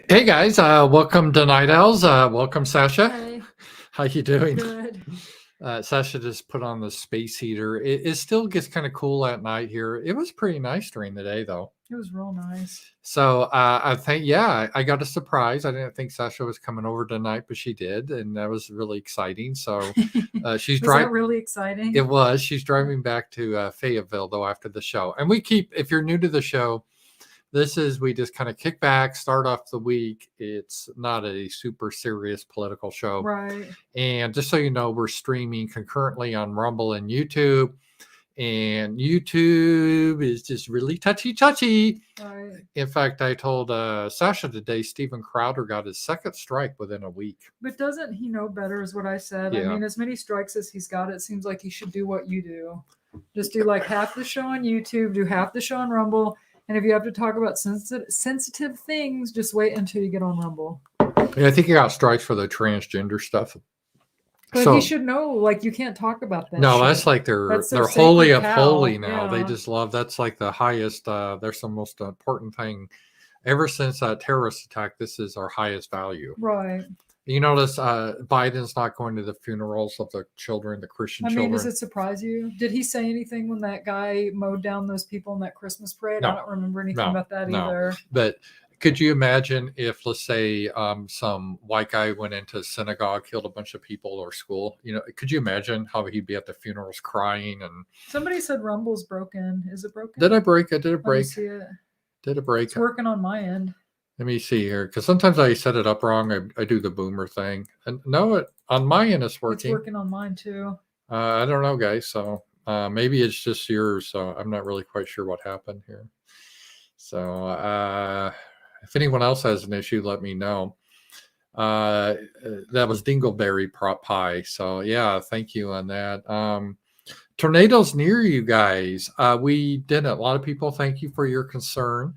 Hey guys, welcome to Night Owls. Welcome, Sasha. Hey. How you doing? Good. Sasha just put on the space heater. It still gets kind of cool at night here. It was pretty nice during the day, though. It was real nice. So I think, I got a surprise. I didn't think Sasha was coming over tonight, but she did, and that was really exciting. So she's Was that really exciting? It was. She's driving back to Fayetteville though after the show, and we keep. If you're new to the show. We just kind of kick back, start off the week. It's not a super serious political show. Right. And just so you know, we're streaming concurrently on Rumble and YouTube. And YouTube is just really touchy. Right. In fact, I told Sasha today, Steven Crowder got his second strike within a week. But doesn't he know better is what I said. Yeah. I mean, as many strikes as he's got, it seems like he should do what you do. Just do like half the show on YouTube, do half the show on Rumble. And if you have to talk about sensitive things, just wait until you get on Rumble. Yeah, I think he got strikes for the transgender stuff. But he should know, like, you can't talk about that. No, shit. That's like they're holy of holy now. Yeah. They just love. That's like the highest. That's the most important thing. Ever since that terrorist attack, this is our highest value. Right. You notice Biden's not going to the funerals of the children, the Christian children. Does it surprise you? Did he say anything when that guy mowed down those people in that Christmas parade? No. I don't remember anything about that either. But could you imagine if, let's say, some white guy went into a synagogue, killed a bunch of people or school? You know, could you imagine how he'd be at the funerals crying? And somebody said Rumble's broken. Is it broken? Did I break it? Did it break? Let me see it. Did it break? It's working on my end. Let me see here, because sometimes I set it up wrong. I do the boomer thing, and no, on my end it's working. It's working on mine too. I don't know, guys. So maybe it's just yours. So I'm not really quite sure what happened here. So if anyone else has an issue, let me know. That was Dingleberry pie. So yeah, thank you on that. Tornadoes near you guys. We did a lot of people. Thank you for your concern.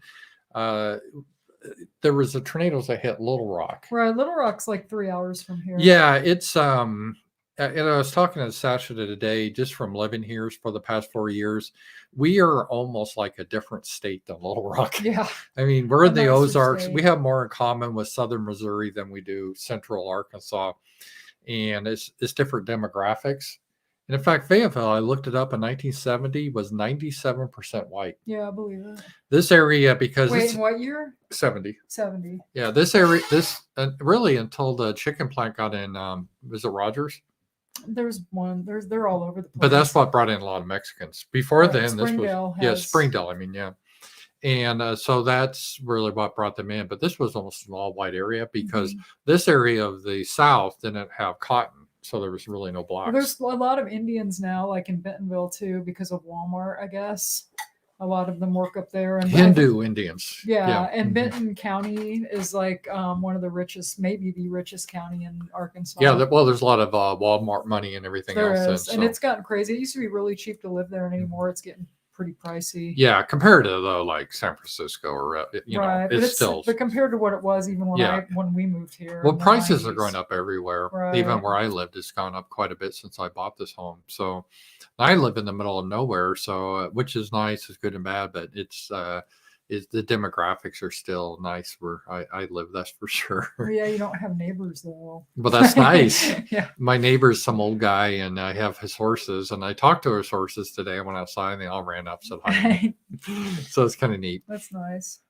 There was a tornadoes that hit Little Rock. Right, Little Rock's like 3 hours from here. Yeah, it's and I was talking to Sasha today, just from living here for the past 4 years. We are almost like a different state than Little Rock. Yeah. I mean, we're in the Ozarks. State. We have more in common with Southern Missouri than we do Central Arkansas. And it's different demographics. And in fact, Fayetteville, I looked it up in 1970, was 97% white. Yeah, I believe it. This area, because wait, in what year? 70. 70. Yeah, this area, really until the chicken plant got in. Was it Rogers? There's one. They're all over the place. But that's what brought in a lot of Mexicans. Before then, Springdale this was Springdale. I mean, yeah. And so that's really what brought them in. But this was almost an all white area because this area of the South didn't have cotton. So there was really no blacks. Well, there's a lot of Indians now, like in Bentonville too, because of Walmart, I guess. A lot of them work up there. And Hindu Indians. Yeah. And Benton County is like one of the richest, maybe the richest county in Arkansas. Yeah. Well, there's a lot of Walmart money and everything else. There is. And it's gotten crazy. It used to be really cheap to live there, and anymore it's getting pretty pricey. Yeah, compared to though, like San Francisco or know, it's still. But compared to what it was, even when we moved here. Well, prices are going up everywhere. Right. Even where I lived, it's gone up quite a bit since I bought this home. So I live in the middle of nowhere, so which is nice, it's good and bad, but it's the demographics are still nice where I live. That's for sure. Yeah, you don't have neighbors though. Well, that's nice. Yeah. My neighbor's some old guy, and I have his horses, and I talked to his horses today. I went outside, and they all ran up, said hi. So it's kind of neat. That's nice.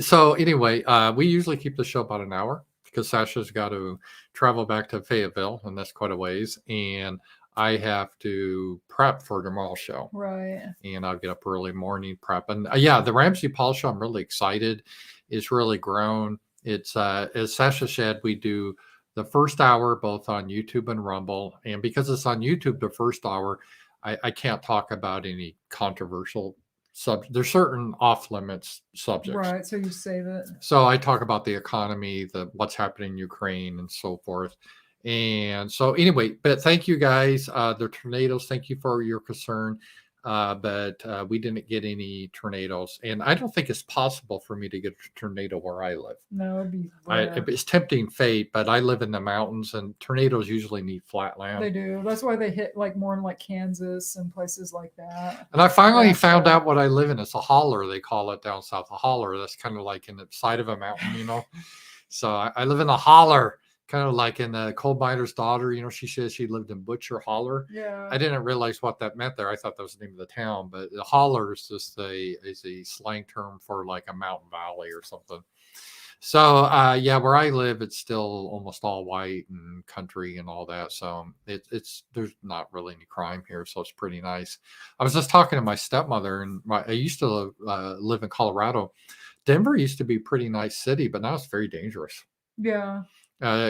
So anyway, we usually keep the show about an hour because Sasha's got to travel back to Fayetteville, and that's quite a ways, and I have to prep for tomorrow's show. Right. And I'll get up early morning prep. And the Ramsey Paul show, I'm really excited. It's really grown. It's, as Sasha said, we do the first hour both on YouTube and Rumble. And because it's on YouTube, the first hour, I can't talk about any controversial subjects. There's certain off limits subjects. Right. So you save it. So I talk about the economy, what's happening in Ukraine and so forth. And so anyway, but thank you guys. The tornadoes, thank you for your concern. but we didn't get any tornadoes. And I don't think it's possible for me to get a tornado where I live. No, it'd be rare. It's tempting fate, but I live in the mountains, and tornadoes usually need flat land. They do. That's why they hit like more in like Kansas and places like that. And I finally Nebraska. found out what I live in. It's a holler, they call it down south. A holler. That's kind of like in the side of a mountain, you know. So I live in a holler, kind of like in the Coal Miner's Daughter. You know, she says she lived in Butcher Holler. Yeah. I didn't realize what that meant there. I thought that was the name of the town, but the holler is just a slang term for like a mountain valley or something. So yeah, where I live, it's still almost all white and country and all that. So it's there's not really any crime here, so it's pretty nice. I was just talking to my stepmother, and I used to live in Colorado. Denver used to be a pretty nice city, but now it's very dangerous. Yeah.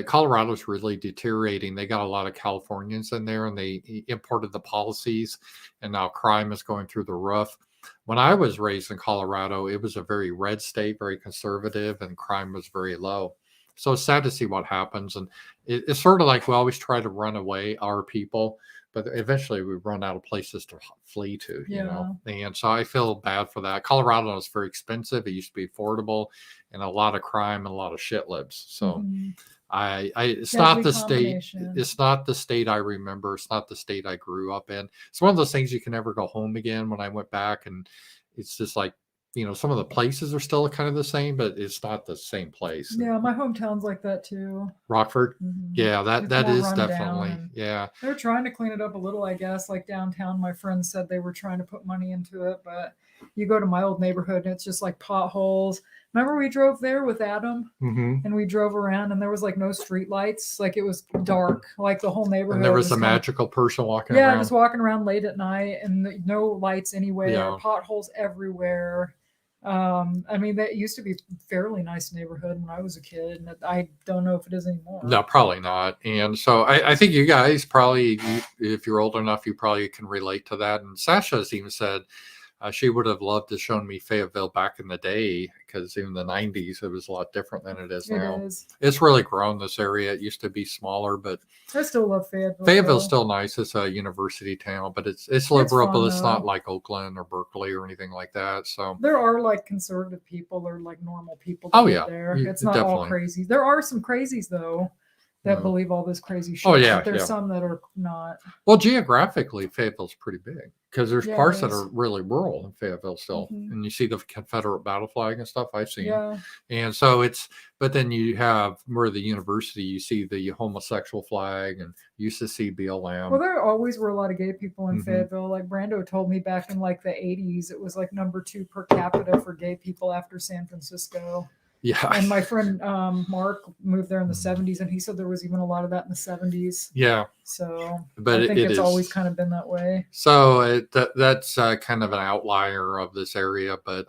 Colorado's really deteriorating. They got a lot of Californians in there, and they imported the policies, and now crime is going through the roof. When I was raised in Colorado, it was a very red state, very conservative, and crime was very low. So it's sad to see what happens. And it's sort of like we always try to run away our people, but eventually we run out of places to flee to, you know. And so I feel bad for that. Colorado is very expensive. It used to be affordable, and a lot of crime and a lot of shit libs. So it's not the state. It's not the state I remember. It's not the state I grew up in. It's one of those things you can never go home again. When I went back, and it's just like, you know, some of the places are still kind of the same, but it's not the same place. Yeah, my hometown's like that too. Rockford. Yeah, that is definitely. Yeah. They're trying to clean it up a little, I guess. Like downtown, my friends said they were trying to put money into it, but you go to my old neighborhood and it's just like potholes. Remember we drove there with Adam, and we drove around, and there was like no street lights. Like it was dark, like the whole neighborhood. And there was a magical person walking around. Yeah, just walking around late at night, and no lights anywhere, potholes everywhere. I mean, that used to be a fairly nice neighborhood when I was a kid, and I don't know if it is anymore. No, probably not. And so I think you guys probably, if you're old enough, you probably can relate to that. And Sasha has even said she would have loved to show me Fayetteville back in the day, because in the 90s, it was a lot different than it is now. It's really grown, this area. It used to be smaller, but I still love Fayetteville. Fayetteville's still nice. It's a university town, but it's liberal, but it's not like Oakland or Berkeley or anything like that. So there are like conservative people or like normal people there. It's not all crazy. There are some crazies though that believe all this crazy shit. But there's some that are not. Well, geographically, Fayetteville's pretty big, because there's parts that are really rural in Fayetteville still. And you see the Confederate battle flag and stuff I've seen. And so but then you have where the university, you see the homosexual flag, and you used to see BLM. Well, there always were a lot of gay people in Fayetteville. Like Brando told me back in like the 80s, it was like number 2 per capita for gay people after San Francisco. Yeah. And my friend Mark moved there in the 70s, and he said there was even a lot of that in the 70s. Yeah. So but I think it's always kind of been that way. So that's kind of an outlier of this area. But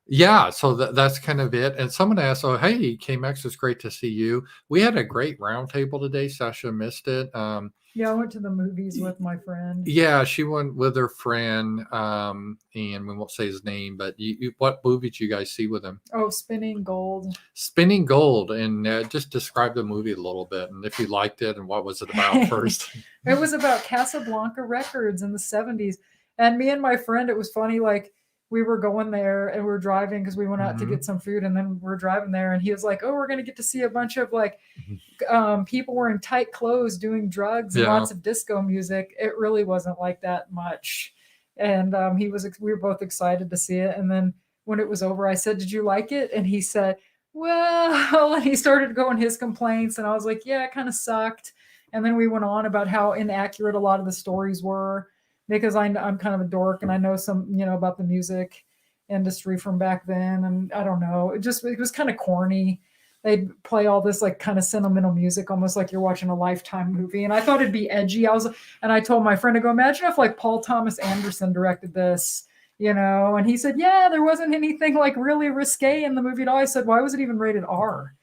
yeah, so that's kind of it. And someone asked, oh, hey, KMX, it's great to see you. We had a great roundtable today. Sasha missed it. Yeah, I went to the movies with my friend. Yeah, she went with her friend, and we won't say his name, but what movie did you guys see with him? Oh, Spinning Gold. Spinning Gold, and just describe the movie a little bit, and if you liked it, and what was it about first? It was about Casablanca Records in the 70s, and me and my friend, it was funny, like, we were going there and we were driving because we went out to get some food, and then we're driving there, and he was like, oh, we're going to get to see a bunch of like people wearing tight clothes doing drugs and lots of disco music. It really wasn't like that much. And we were both excited to see it. And then when it was over, I said, did you like it? And he said, well, and he started going his complaints, and I was like, yeah, it kind of sucked. And then we went on about how inaccurate a lot of the stories were, because I'm kind of a dork, and I know some, about the music industry from back then. And I don't know, it was kind of corny. They'd play all this like kind of sentimental music, almost like you're watching a Lifetime movie. And I thought it'd be edgy. And I told my friend to go, imagine if like Paul Thomas Anderson directed this, and he said, yeah, there wasn't anything like really risque in the movie at all. I said, why was it even rated R?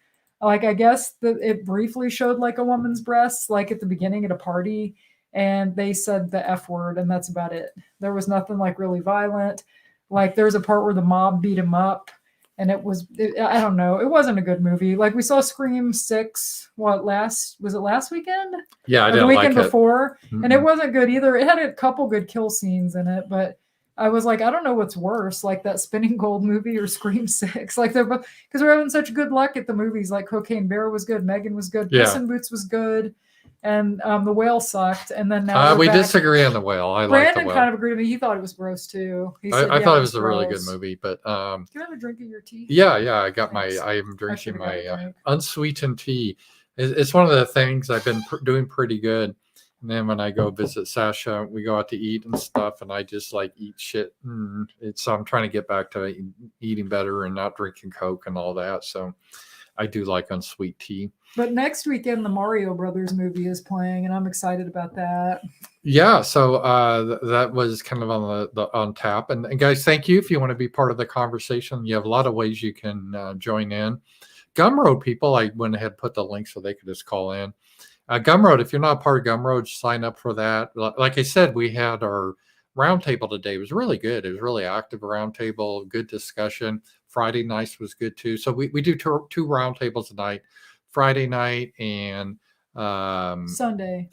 Like, I guess that it briefly showed like a woman's breasts, like at the beginning at a party. And they said the F word, and that's about it. There was nothing like really violent. Like there was a part where the mob beat him up, and I don't know, it wasn't a good movie. Like we saw Scream 6, was it last weekend? Yeah, I Or the didn't like weekend it. before, and it Mm-mm. wasn't good either. It had a couple good kill scenes in it, but I was like, I don't know what's worse, like that Spinning Gold movie or Scream 6. Like they're both, because we're having such good luck at the movies. Like Cocaine Bear was good, Megan was good, Puss Yeah. in Boots was good, and The Whale sucked. And then now we're We back. disagree on The Whale. I like The Brandon Whale. kind of agreed with me. He thought it was gross too. He said, I yeah, thought it was a really good gross. movie, but Do you have a drink of your tea? yeah, I got Thanks. I am I drinking should've got a my drink. unsweetened tea. It's one of the things I've been doing pretty good. And then when I go visit Sasha, we go out to eat and stuff, and I just like eat shit. So I'm trying to get back to eating better and not drinking Coke and all that. So I do like unsweet tea. But next weekend, the Mario Brothers movie is playing, and I'm excited about that. Yeah, so that was kind of on the on tap. And guys, thank you if you want to be part of the conversation. You have a lot of ways you can join in. Gumroad people, I went ahead and put the link so they could just call in. Gumroad, if you're not part of Gumroad, sign up for that. Like I said, we had our roundtable today. It was really good. It was really active roundtable, good discussion. Friday nights was good too. So we do two roundtables a night, Friday night and Sunday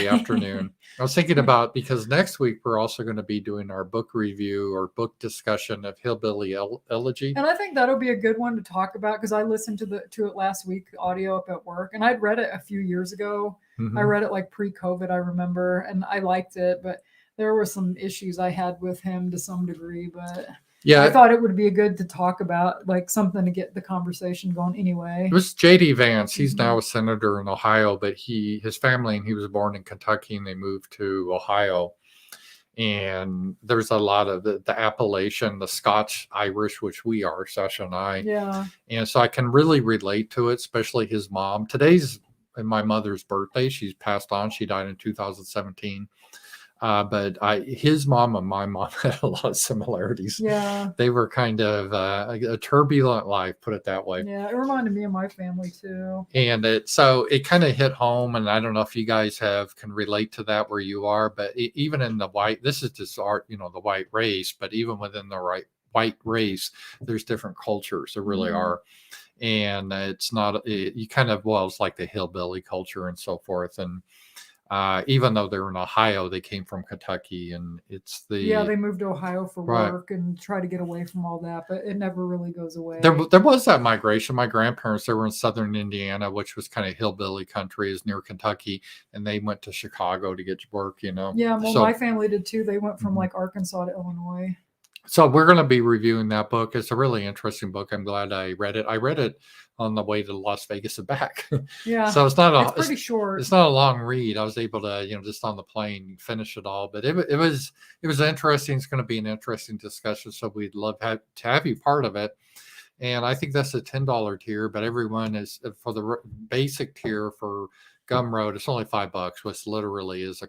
afternoon. I was thinking about, because next week we're also going to be doing our book review or book discussion of Hillbilly Elegy. And I think that'll be a good one to talk about, because I listened to it last week, audio up at work, and I'd read it a few years ago. I read it like pre-COVID, I remember, and I liked it, but there were some issues I had with him to some degree. But yeah, I thought it would be good to talk about, like something to get the conversation going anyway. It was J.D. Vance. He's now a senator in Ohio, but his family, and he was born in Kentucky, and they moved to Ohio. And there's a lot of the Appalachian, the Scotch Irish, which we are, Sasha and I. Yeah. And so I can really relate to it, especially his mom. Today's my mother's birthday. She's passed on. She died in 2017. But his mom and my mom had a lot of similarities. Yeah. They were kind of a turbulent life, put it that way. Yeah, it reminded me of my family too. And it kind of hit home. And I don't know if you guys can relate to that where you are, but even in this is just the white race, but even within the white race, there's different cultures. There really are. And it's not, it's like the hillbilly culture and so forth. And even though they're in Ohio, they came from Kentucky, and they moved to Ohio for work and try to get away from all that, but it never really goes away. There was that migration. My grandparents, they were in southern Indiana, which was kind of hillbilly country, is near Kentucky, and they went to Chicago to get work. Yeah, well, my family did too. They went from like Arkansas to Illinois. So we're going to be reviewing that book. It's a really interesting book. I'm glad I read it. I read it on the way to Las Vegas and back. Yeah. So it's pretty short. It's not a long read. I was able to, just on the plane, finish it all. But it was interesting. It's going to be an interesting discussion. So we'd love to have you part of it. And I think that's a $10 tier, but everyone is, for the basic tier for Gumroad, it's only $5, which literally is a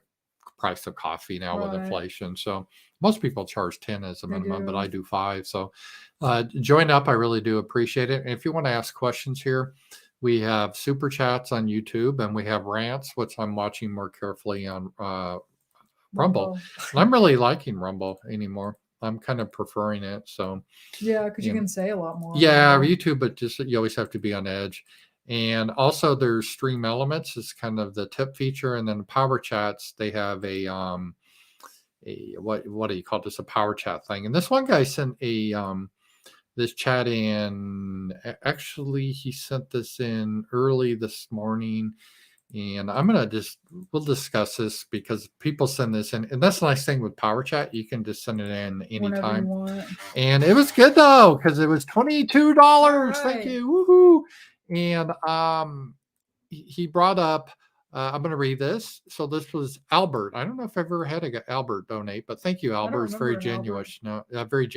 price of coffee now with inflation. So most people charge 10 as a minimum, but I do 5. So join up. I really do appreciate it. And if you want to ask questions here, we have super chats on YouTube, and we have rants, which I'm watching more carefully on Rumble. And I'm really liking Rumble anymore. I'm kind of preferring it. So yeah, because you can say a lot more. Yeah, YouTube, but just you always have to be on edge. And also there's Stream Elements. It's kind of the tip feature. And then Power Chats, they have a what do you call this? A Power Chat thing. And this one guy sent this chat in. Actually, he sent this in early this morning. And we'll discuss this because people send this in. And that's the nice thing with Power Chat. You can just send it in anytime. And it was good though, because it was $22. Right. Thank you. Woohoo. And he brought up, I'm going to read this. So this was Albert. I don't know if I've ever had Albert donate, but thank you, Albert. It's very generous. No, very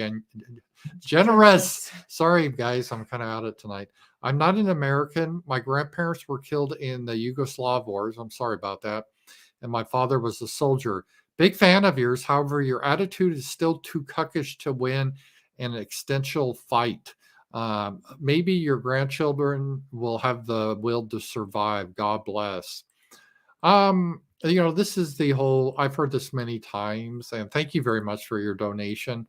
generous. Sorry, guys. I'm kind of out of it tonight. I'm not an American. My grandparents were killed in the Yugoslav wars. I'm sorry about that. And my father was a soldier. Big fan of yours. However, your attitude is still too cuckish to win an existential fight. Maybe your grandchildren will have the will to survive. God bless. This is the whole, I've heard this many times, and thank you very much for your donation.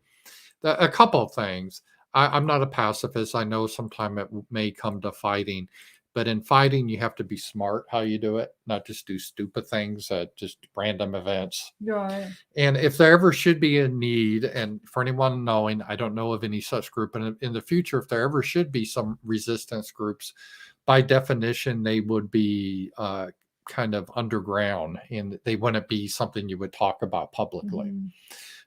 A couple of things. I'm not a pacifist. I know sometime it may come to fighting, but in fighting, you have to be smart how you do it, not just do stupid things at just random events. Right. And if there ever should be a need, and for anyone knowing, I don't know of any such group, and in the future, if there ever should be some resistance groups, by definition, they would be kind of underground, and they wouldn't be something you would talk about publicly. Mhm.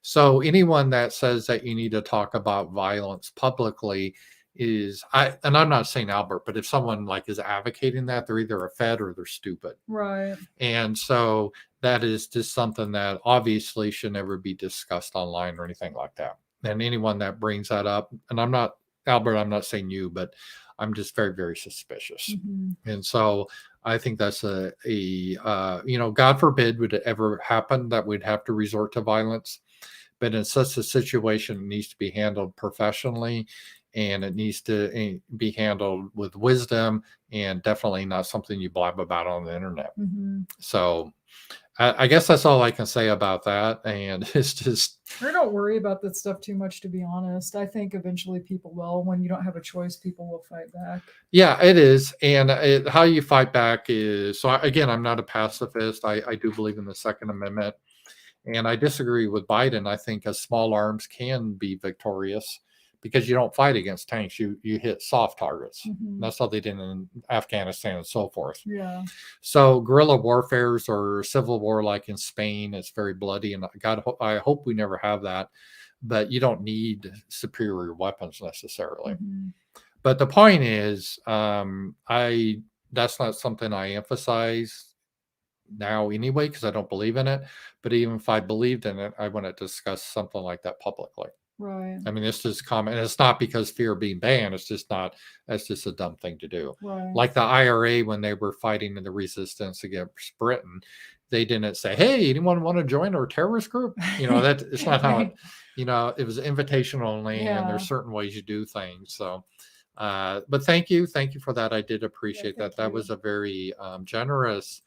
So anyone that says that you need to talk about violence publicly and I'm not saying Albert, but if someone like is advocating that, they're either a Fed or they're stupid. Right. And so that is just something that obviously should never be discussed online or anything like that. And anyone that brings that up, and I'm not, Albert, I'm not saying you, but I'm just very, very suspicious. Mhm. And so I think that's God forbid would it ever happen that we'd have to resort to violence. But in such a situation, it needs to be handled professionally, and it needs to be handled with wisdom, and definitely not something you blab about on the internet. Mhm. So I guess that's all I can say about that. And it's just, I don't worry about that stuff too much, to be honest. I think eventually people will. When you don't have a choice, people will fight back. yeah, it is. And how you fight back is, so again, I'm not a pacifist. I do believe in the Second Amendment. And I disagree with Biden. I think small arms can be victorious because you don't fight against tanks. You hit soft targets. Mhm. That's how they did in Afghanistan and so forth. Yeah. So guerrilla warfares or civil war like in Spain, it's very bloody. And I hope we never have that. But you don't need superior weapons necessarily. Mhm. But the point is, that's not something I emphasize now anyway, because I don't believe in it. But even if I believed in it, I wouldn't discuss something like that publicly. Right. I mean, it's just common. And it's not because fear of being banned. It's just not, that's just a dumb thing to do. Right. Like the IRA, when they were fighting in the resistance against Britain, they didn't say, hey, anyone want to join our terrorist group? That it's not how it was invitation only. And Yeah. there's certain ways you do things. So, but thank you for that. I did appreciate that. That was a very generous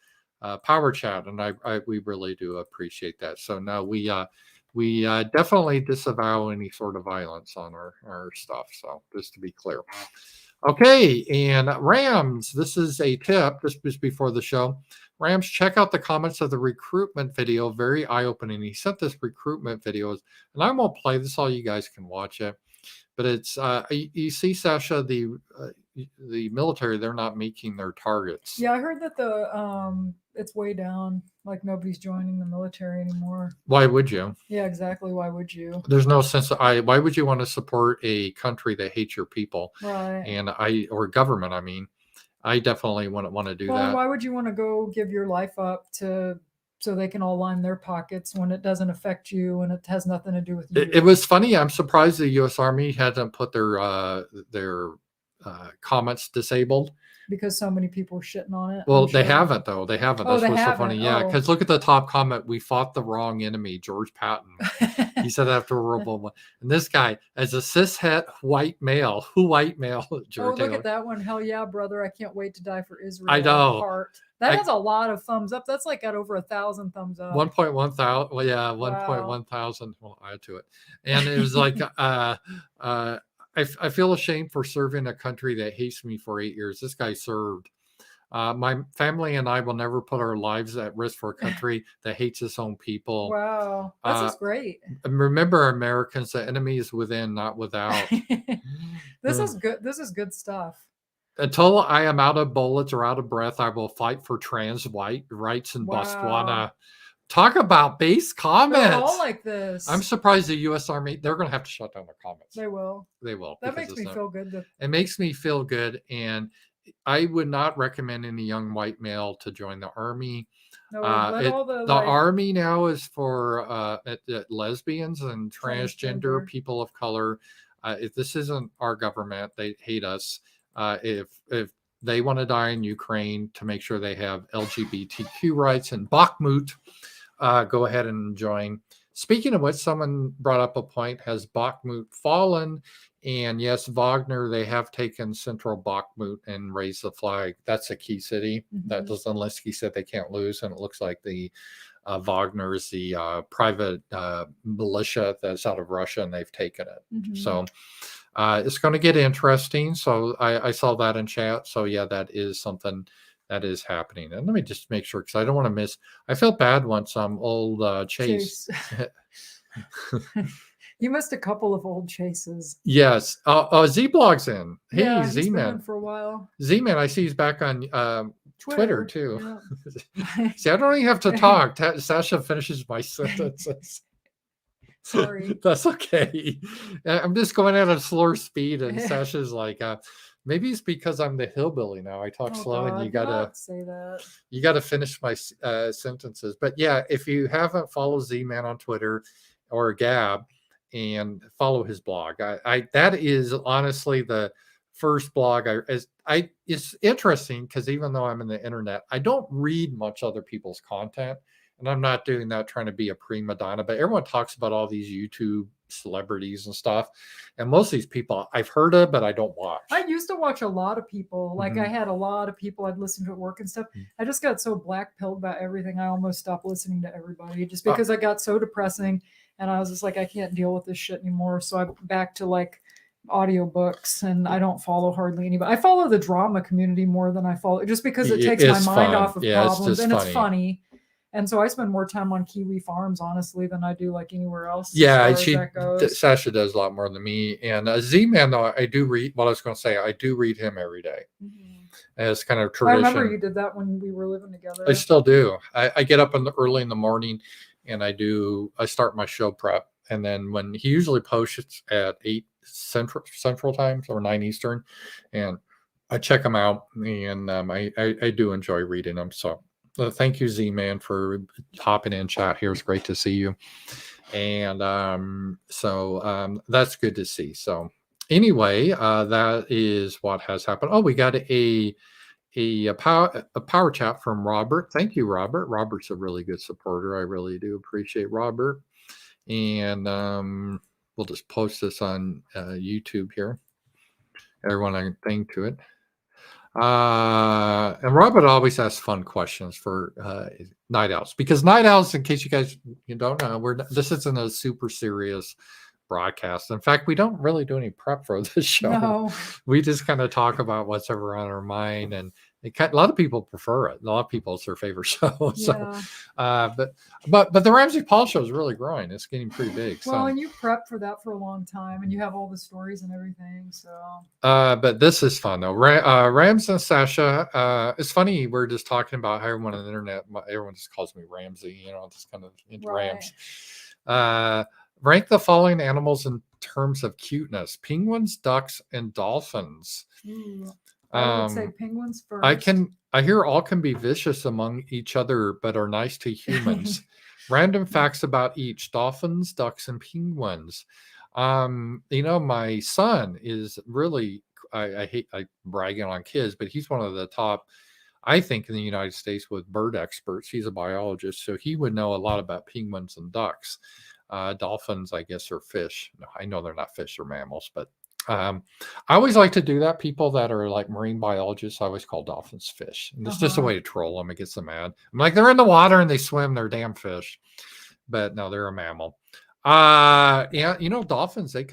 power chat, and we really do appreciate that. So no, we definitely disavow any sort of violence on our stuff. So just to be clear. Okay, and Rams, this is a tip. This was before the show. Rams, check out the comments of the recruitment video. Very eye-opening. He sent this recruitment videos, and I won't play this. All you guys can watch it. But it's you see, Sasha, the military, they're not making their targets. Yeah, I heard that it's way down. Like nobody's joining the military anymore. Why would you? Yeah, exactly. Why would you? There's no sense. Why would you want to support a country that hates your people? Right. And or government? I mean, I definitely wouldn't want to do that. Why would you want to go give your life up so they can all line their pockets when it doesn't affect you and it has nothing to do with you? It was funny. I'm surprised the U.S. Army hadn't put their comments disabled. Because so many people were shitting on it. Well, they haven't, though. They haven't. Oh, That's what's so funny. Yeah, because look at the top comment. We fought the wrong enemy, George Patton. He said after World War I. And this guy, as a cishet white male, George Taylor. Look at that one. Hell yeah, brother. I can't wait to die for Israel. I know. That has a lot of thumbs up. That's like got over 1,000 thumbs up. 1.1 thousand. Well, yeah, Wow. 1.1 thousand. Well, add to it. And it was like, I feel ashamed for serving a country that hates me for 8 years. This guy served. My family and I will never put our lives at risk for a country that hates its own people. Wow, that's just great. Remember, Americans, the enemy is within, not without. This is good. This is good stuff. Until I am out of bullets or out of breath, I will fight for trans white rights in Botswana. Talk about base comments. They're all like this. I'm surprised the U.S. Army, they're going to have to shut down their comments. They will. They will. That makes me feel good. It makes me feel good. And I would not recommend any young white male to join the Army. No, Army now is for lesbians and transgender people of color. If this isn't our government, they hate us. If they want to die in Ukraine to make sure they have LGBTQ rights in Bakhmut, go ahead and join. Speaking of which, someone brought up a point, has Bakhmut fallen? And yes, Wagner, they have taken central Bakhmut and raised the flag. That's a key city that Zelensky said they can't lose. And it looks like the Wagner is the private militia that's out of Russia, and they've taken it. So It's going to get interesting. So I saw that in chat. So yeah, that is something that is happening. And let me just make sure, because I don't want to miss. I felt bad once old Chase. You missed a couple of old chases. Yes. Z Blog's in. Hey, Yeah, he's Z been in Man. for a while. Z Man, I see he's back on Twitter too. Yeah. See, I don't even have to talk. Sasha finishes my sentences. Sorry. That's okay. I'm just going at a slower speed, and Sasha's like, maybe it's because I'm the hillbilly now. I talk slow, and you gotta say that. You gotta finish my sentences. But yeah, if you haven't followed Z Man on Twitter or Gab, and follow his blog, I that is honestly the first blog it's interesting, because even though I'm in the internet, I don't read much other people's content. And I'm not doing that trying to be a prima donna, but everyone talks about all these YouTube celebrities and stuff. And most of these people I've heard of, but I don't watch. I used to watch a lot of people. Like I had a lot of people I'd listen to at work and stuff. I just got so black pilled about everything. I almost stopped listening to everybody just because it got so depressing. And I was just like, I can't deal with this shit anymore. So I'm back to like audiobooks, and I don't follow hardly anybody. I follow the drama community more than I follow, just because it takes my mind off of problems, and it's funny. And so I spend more time on Kiwi Farms, honestly, than I do like anywhere else. Yeah, Sasha does a lot more than me. And Z-Man, though, I do read. Well, I was going to say, I do read him every day. As kind of tradition. I remember you did that when we were living together. I still do. I get up early in the morning, and I start my show prep. And then when he usually posts at 8 Central Time or 9 Eastern, and I check them out, and I do enjoy reading them. So thank you, Z-Man, for hopping in chat here. It's great to see you. And that's good to see. So anyway, that is what has happened. Oh, we got a power chat from Robert. Thank you, Robert. Robert's a really good supporter. I really do appreciate Robert. And we'll just post this on YouTube here. Everyone, I can think to it. And Robert always has fun questions for night owls, because night owls, in case you don't know, this isn't a super serious broadcast. In fact, we don't really do any prep for this show. No. We just kind of talk about what's ever on our mind, and a lot of people prefer it. A lot of people, it's their favorite show. So, but the Ramsey Paul show is really growing. It's getting pretty big. Well, and you prep for that for a long time, and you have all the stories and everything. So, but this is fun though. Rams and Sasha. It's funny. We're just talking about how everyone on the internet, everyone just calls me Ramsey. Just kind of into Rams. Rank the following animals in terms of cuteness: penguins, ducks, and dolphins. I would say penguins first. I hear all can be vicious among each other, but are nice to humans. Random facts about each: dolphins, ducks, and penguins. My son is really, I hate bragging on kids, but he's one of the top, I think, in the United States with bird experts. He's a biologist, so he would know a lot about penguins and ducks. Dolphins, I guess, are fish. No, I know they're not fish, they're mammals, but I always like to do that. People that are like marine biologists, I always call dolphins fish. And it's just a way to troll them. It gets them mad. I'm like, they're in the water and they swim. They're damn fish. But no, they're a mammal. Dolphins, they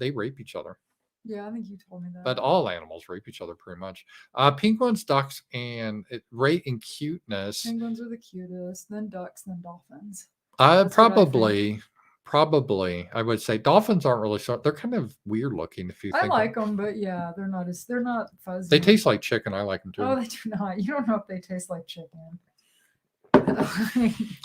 rape each other. Yeah, I think you told me that. But all animals rape each other pretty much. Penguins, ducks, and rate in cuteness. Penguins are the cutest, then ducks, then dolphins. Probably, I would say dolphins aren't really short. They're kind of weird looking. If you think I like them, but yeah, they're not fuzzy. They taste like chicken. I like them too. Oh, they do not. You don't know if they taste like chicken.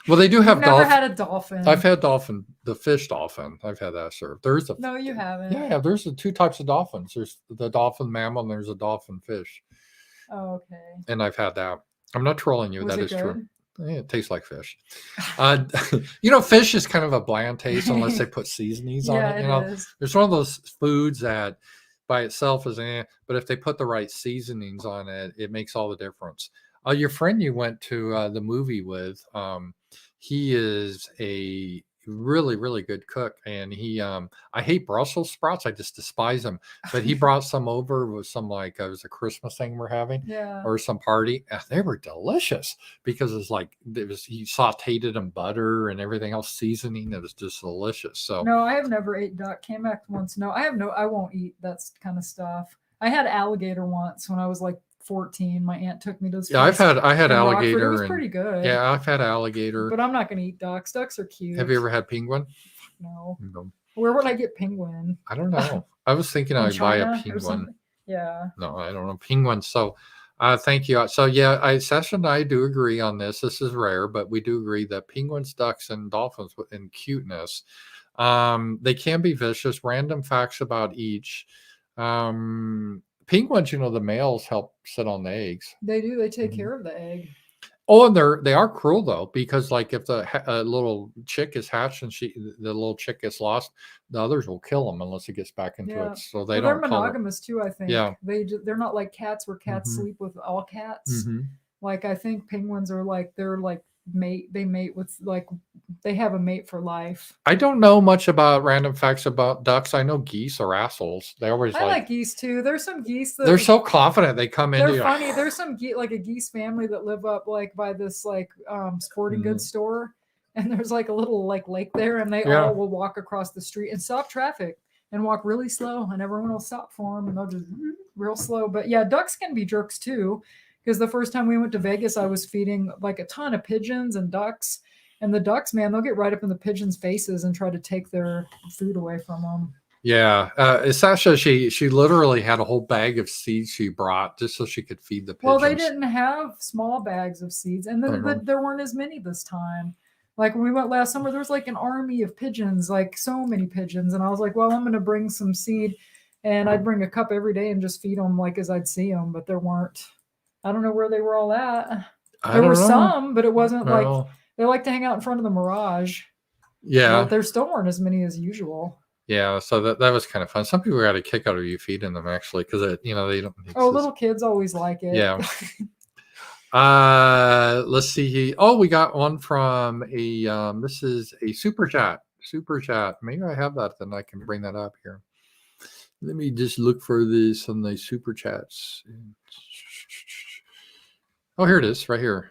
Well, they do have. I've never had a dolphin. I've had the fish dolphin. I've had that served. No, you haven't. Yeah, there's two types of dolphins. There's the dolphin mammal, and there's a dolphin fish. Oh, okay. And I've had that. I'm not trolling you. Was that it is good? true. Yeah, it tastes like fish. Fish is kind of a bland taste unless they put seasonings on it. It is. There's one of those foods that by itself is but if they put the right seasonings on it, it makes all the difference. Your friend you went to the movie with, he is really, really good cook. And he, I hate Brussels sprouts. I just despise them. But he brought some over with some like it was a Christmas thing we're having Yeah. or some party. And they were delicious because it's like he sauteed it in butter and everything else seasoning. It was just delicious. So No, I have never ate duck. Came back once. No, I won't eat that kind of stuff. I had alligator once when I was like 14. My aunt took me to this yeah, place I had in Rockford. It alligator was and pretty good. yeah, I've had alligator. But I'm not going to eat ducks. Ducks are cute. Have you ever had penguin? No. No. Where would I get penguin? I don't know. I was thinking In I'd buy a China or penguin. something? Yeah. No, I don't know. Penguin. So thank you. So yeah, Sasha and I do agree on this. This is rare, but we do agree that penguins, ducks, and dolphins in cuteness, they can be vicious. Random facts about each. Penguins, the males help sit on the eggs. They do. They take Mhm. care of the egg. Oh, and they are cruel though, because like if the little chick is hatched and the little chick gets lost, the others will kill them unless it gets back into Yeah. it. So they They're don't call it. monogamous too, I think. Yeah. They're not like cats where cats Mhm. sleep with all cats. Mhm. Like I think penguins are like they're like they mate with like they have a mate for life. I don't know much about random facts about ducks. I know geese are assholes. They always I like geese too. There's some geese that they're so confident they come into they're you. funny. There's some like a geese family that live up like by this like sporting goods store, and there's like a little like lake there, and they all will walk across the street and stop traffic and walk really slow, and everyone will stop for them, and they'll just real slow. But yeah, ducks can be jerks too, because the first time we went to Vegas, I was feeding like a ton of pigeons and ducks, and the ducks, man, they'll get right up in the pigeons' faces and try to take their food away from them. Yeah, Sasha, she literally had a whole bag of seeds she brought just so she could feed the pigeons. Well, they didn't have small bags of seeds, and there weren't as many this time. Like when we went last summer, there was like an army of pigeons, like so many pigeons, and I was like, well, I'm going to bring some seed, and I'd bring a cup every day and just feed them like as I'd see them, but there weren't. I don't know where they were all at. There were some, but it wasn't like they like to hang out in front of the Mirage. Yeah, but there still weren't as many as usual. Yeah, so that was kind of fun. Some people got a kick out of you feeding them actually because they don't. Little kids always like it. Yeah. Let's see. Oh, we got one from a. This is a super chat. Super chat. Maybe I have that. Then I can bring that up here. Let me just look for this on the super chats. Oh, here it is, right here.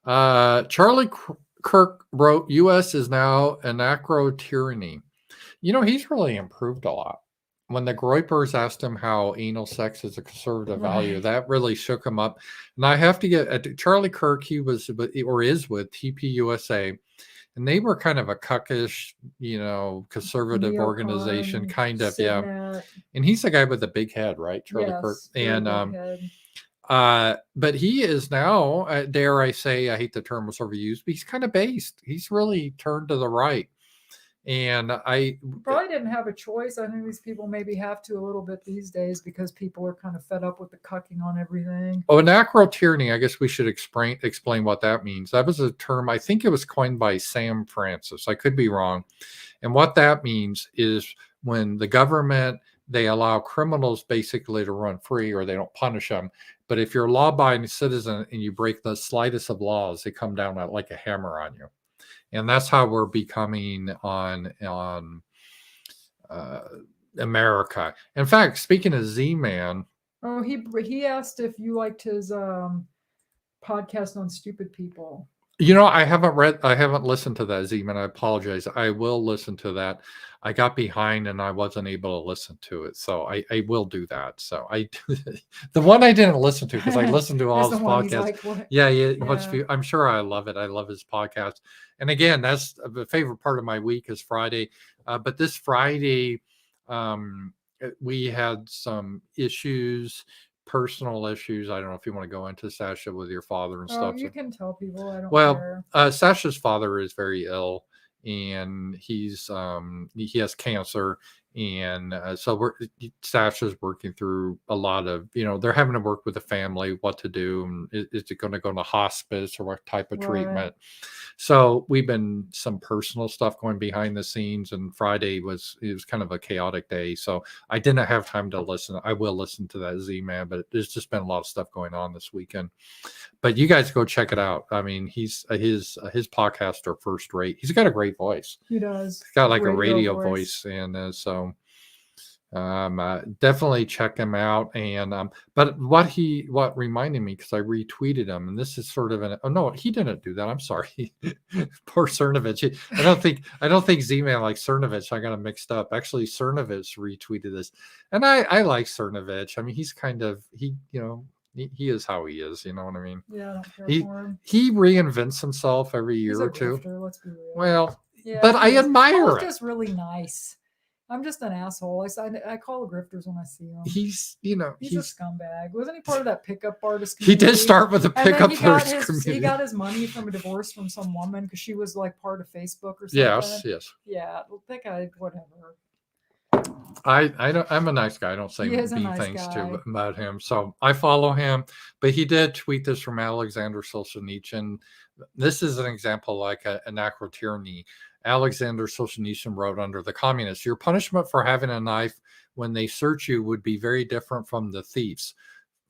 Charlie Kirk wrote, "U.S. is now anacro tyranny." He's really improved a lot. When the Groypers asked him how anal sex is a conservative value, that really shook him up. And I have to get Charlie Kirk. He was or is with TPUSA, and they were kind of a cuckish, conservative organization, kind of, yeah. And he's the guy with the big head, right, Charlie Kirk? And but he is now, dare I say, I hate the term was overused, but he's kind of based. He's really turned to the right. And I probably didn't have a choice. I think these people maybe have to a little bit these days because people are kind of fed up with the cucking on everything. Oh, anacro tyranny. I guess we should explain what that means. That was a term, I think it was coined by Sam Francis. I could be wrong. And what that means is when the government, they allow criminals basically to run free or they don't punish them. But if you're a law-abiding citizen and you break the slightest of laws, they come down like a hammer on you. And that's how we're becoming on America. In fact, speaking of Z-Man. Oh, he asked if you liked his podcast on stupid people. I haven't listened to that, Z-Man. I apologize. I will listen to that. I got behind and I wasn't able to listen to it. So I will do that. So the one I didn't listen to because I listened to all his podcasts. Like, I'm sure I love it. I love his podcast. And again, that's the favorite part of my week is Friday. But this Friday, we had some issues, personal issues. I don't know if you want to go into, Sasha, with your father and stuff. You can tell people. I don't care. Sasha's father is very ill, and he has cancer, And so Sasha's working through a lot of, they're having to work with the family, what to do. And is it going to go to hospice or what type of treatment? So we've been some personal stuff going behind the scenes, and Friday was kind of a chaotic day. So I didn't have time to listen. I will listen to that Z-Man, but there's just been a lot of stuff going on this weekend. But you guys go check it out. I mean, his podcasts are first rate. He's got a great voice. He does. He's got like a radio voice, and so definitely check him out. And but what reminded me, because I retweeted him, and this is sort of no, he didn't do that. I'm sorry. Poor Cernovich. I don't think Z-Man like Cernovich. I got him mixed up. Actually, Cernovich retweeted this, and I like Cernovich. I mean, he's kind of he is how he is. You know what I mean? Yeah, I don't care for him. He reinvents himself every year or two. Grifter, let's be real. Well, yeah, but I admire it. Just really nice. I'm just an asshole. I call grifters when I see him. He's a scumbag. Wasn't he part of that pickup artist community? He did start with a pickup artist community. He got his money from a divorce from some woman because she was like part of Facebook or something. Yes. Yeah, that guy, whatever. I'm a nice guy. I don't say mean things about him. So I follow him, but he did tweet this from Alexander Solzhenitsyn. This is an example like an acrotyranny. Alexander Solzhenitsyn wrote under the communists, your punishment for having a knife when they search you would be very different from the thieves.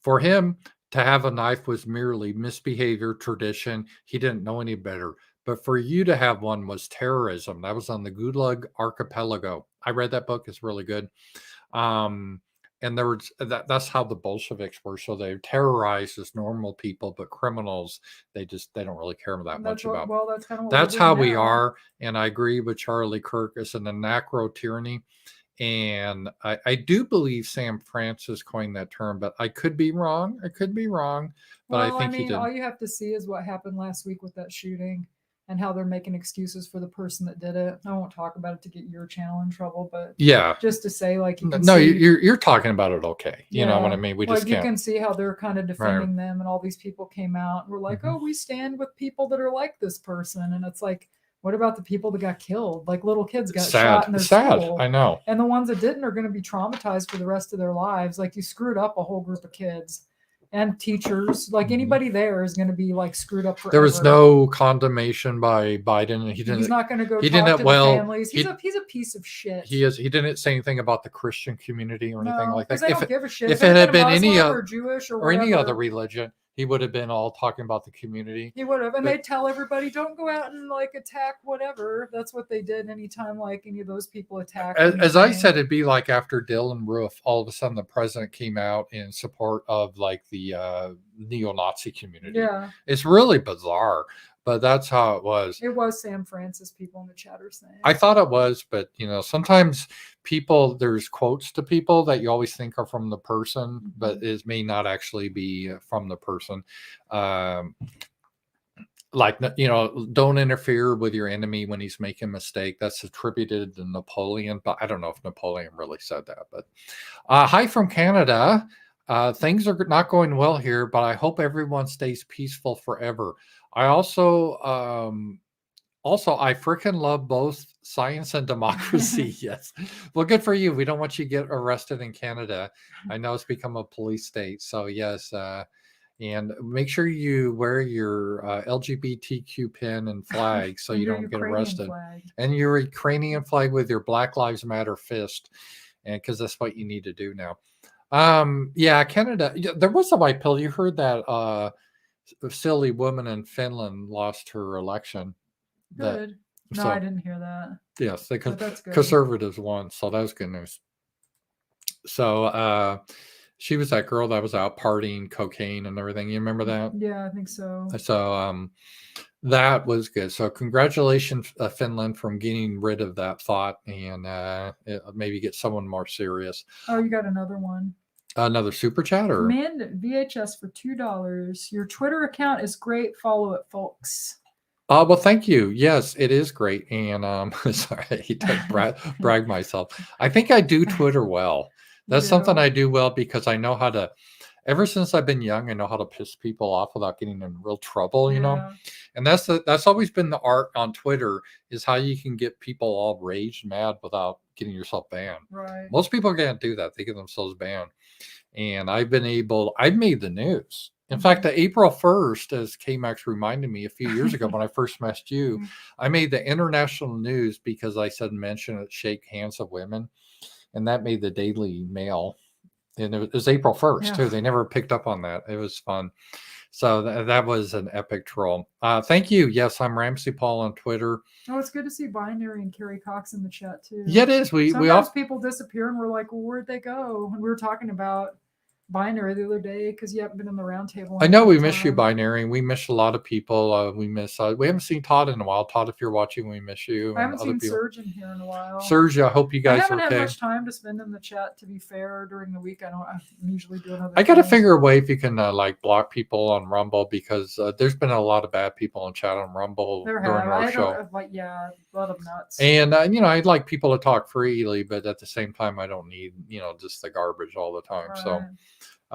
For him, to have a knife was merely misbehavior, tradition. He didn't know any better. But for you to have one was terrorism. That was on the Gulag Archipelago. I read that book. It's really good. And there was that's how the Bolsheviks were. So they terrorized as normal people, but criminals, they don't really care that much about. Well, that's kind of that's how we are. And I agree with Charlie Kirk. It's an anacro tyranny. And I do believe Sam Francis coined that term, but I could be wrong. But I think he did. All you have to see is what happened last week with that shooting and how they're making excuses for the person that did it. I won't talk about it to get your channel in trouble, but just to say, like, you can you're talking about it okay. You know what I mean? We just you can see how they're kind of defending them, and all these people came out and were like, oh, we stand with people that are like this person. And it's like, what about the people that got killed? Like little kids got shot in their school. I know. And the ones that didn't are going to be traumatized for the rest of their lives. Like, you screwed up a whole group of kids. And teachers, like anybody there is going to be like screwed up forever. There was no condemnation by Biden. He's not going to go talk to the families. He's a piece of shit. He didn't say anything about the Christian community or anything like that. They don't give a shit. If it had been any or Jewish or any other religion, he would have been all talking about the community. He would have. And they tell everybody, don't go out and like attack whatever. That's what they did anytime like any of those people attacked. As I said, it'd be like after Dylan Roof, all of a sudden the president came out in support of like the neo-Nazi community. Yeah. It's really bizarre, but that's how it was. It was Sam Francis, people in the chat are saying. I thought it was, but sometimes there's quotes to people that you always think are from the person, but it may not actually be from the person. Like, don't interfere with your enemy when he's making a mistake. That's attributed to Napoleon, but I don't know if Napoleon really said that. But hi from Canada. Things are not going well here, but I hope everyone stays peaceful forever. I also I freaking love both science and democracy. Yes. Well, good for you. We don't want you to get arrested in Canada. I know it's become a police state. So yes. And make sure you wear your LGBTQ pin and flag so you don't get arrested. And your Ukrainian flag with your Black Lives Matter fist. And because that's what you need to do now. Canada. There was a white pill. You heard that silly woman in Finland lost her election. Good. I didn't hear that. Yes, the conservatives won, so that was good news. So she was that girl that was out partying cocaine and everything. You remember that? Yeah, I think so. So that was good. So congratulations, Finland, from getting rid of that thought and maybe get someone more serious. Oh, you got another one. Another super chat or Man VHS for $2. Your Twitter account is great. Follow it, folks. Well, thank you. Yes, it is great. And sorry, I hate to brag myself. I think I do Twitter well. That's something I do well because I know how to ever since I've been young, I know how to piss people off without getting in real trouble, you know. Yeah. And that's always been the art on Twitter, is how you can get people all raged mad without getting yourself banned. Right. Most people can't do that. They get themselves banned. And I've made the news. In fact, the April 1st, as K-Max reminded me a few years ago when I first met you, I made the international news because I said mention it, shake hands of women. And that made the Daily Mail. And it was April 1st, too. Yeah. They never picked up on that. It was fun. So that was an epic troll. Thank you. Yes, I'm Ramsey Paul on Twitter. Oh, it's good to see Binary and Carrie Cox in the chat too. Yeah, it is. Sometimes people disappear and we're like, well, where'd they go? And we were talking about Binary the other day because you haven't been in the round table. I know we miss you, Binary. We miss a lot of people. We haven't seen Todd in a while. Todd, if you're watching, we miss you. I haven't seen Serge in here in a while. Serge, I hope you guys are okay. I haven't had much time to spend in the chat, to be fair, during the week. I'm usually doing other I got to things. figure a way if you can like block people on Rumble, because there's been a lot of bad people in chat on Rumble during our show. Yeah, a lot of nuts. And I'd like people to talk freely, but at the same time, I don't need just the garbage all the time. Right. So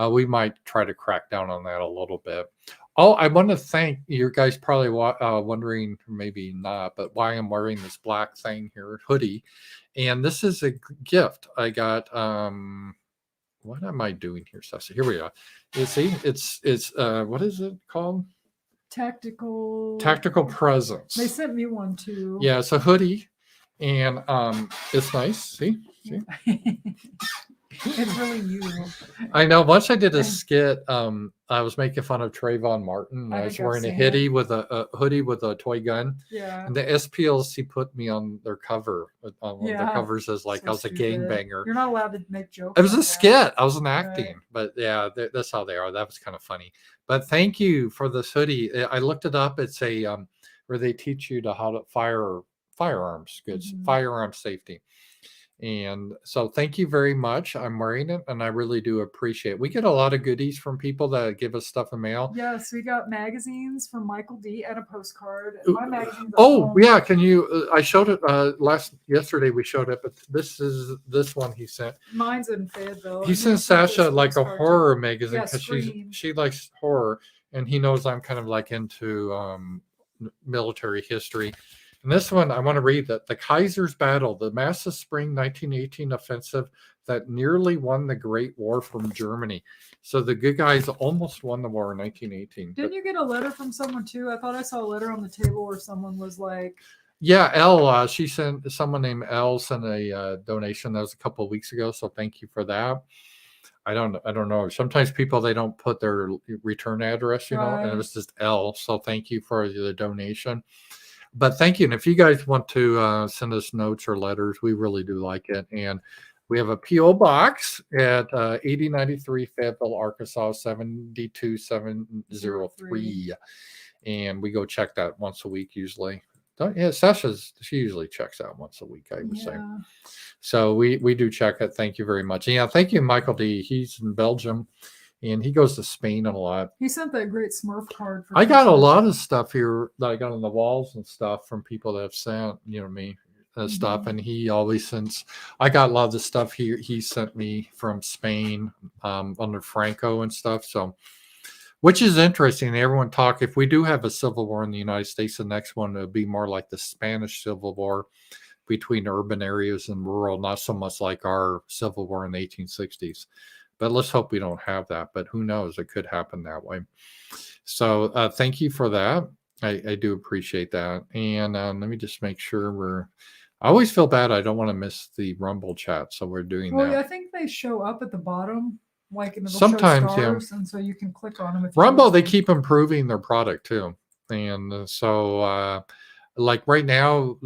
we might try to crack down on that a little bit. Oh, I want to thank you guys. Probably wondering, maybe not, but why I'm wearing this black thing here, hoodie, and this is a gift I got. What am I doing here, Sasha? Here we are. You see, it's what is it called? Tactical Presence. They sent me one too. Yeah, it's a hoodie, and it's nice. See. It's really you. I know. Once I did a skit, I was making fun of Trayvon Martin. I was wearing a hoodie with a toy gun. Yeah. And the SPLC put me on their cover. On one of the covers as like I was a gangbanger. You're not allowed to make jokes. It was a skit. I wasn't acting, but yeah, that's how they are. That was kind of funny. But thank you for this hoodie. I looked it up. It's a where they teach you how to firearms, firearm safety. And so thank you very much. I'm wearing it and I really do appreciate it. We get a lot of goodies from people that give us stuff in mail. Yes, we got magazines from Michael D and a postcard. My magazines yeah. Can you, I showed it yesterday we showed it, but this is this one he sent. Mine's in Fayetteville. He sent Sasha like a horror magazine because she likes horror, and he knows I'm kind of like into military history. And this one, I want to read that the Kaiser's Battle, the massive spring 1918 offensive that nearly won the Great War from Germany. So the good guys almost won the war in 1918. Didn't you get a letter from someone too? I thought I saw a letter on the table where someone was like, yeah, Elle, she sent, someone named Elle sent a donation. That was a couple of weeks ago. So thank you for that. I don't know. Sometimes people, they don't put their return address, and it was just Elle. So thank you for the donation. But thank you. And if you guys want to send us notes or letters, we really do like it. And we have a P.O. box at 8093 Fayetteville, Arkansas, 72703. And we go check that once a week usually. She usually checks out once a week, I would say. So we do check it. Thank you very much. Yeah, thank you, Michael D. He's in Belgium. And he goes to Spain a lot. He sent that great Smurf card. I got a lot of stuff here that I got on the walls and stuff from people that have sent, me stuff. And he always sends. I got a lot of the stuff he sent me from Spain under Franco and stuff. So, which is interesting. Everyone talk. If we do have a civil war in the United States, the next one would be more like the Spanish Civil War between urban areas and rural, not so much like our Civil War in the 1860s. But let's hope we don't have that. But who knows? It could happen that way. So thank you for that. I do appreciate that. And let me just make sure I always feel bad. I don't want to miss the Rumble chat. So we're doing that. Well, I think they show up at the bottom. Like sometimes, and so you can click on them. Rumble, they keep improving their product too. And so like right now,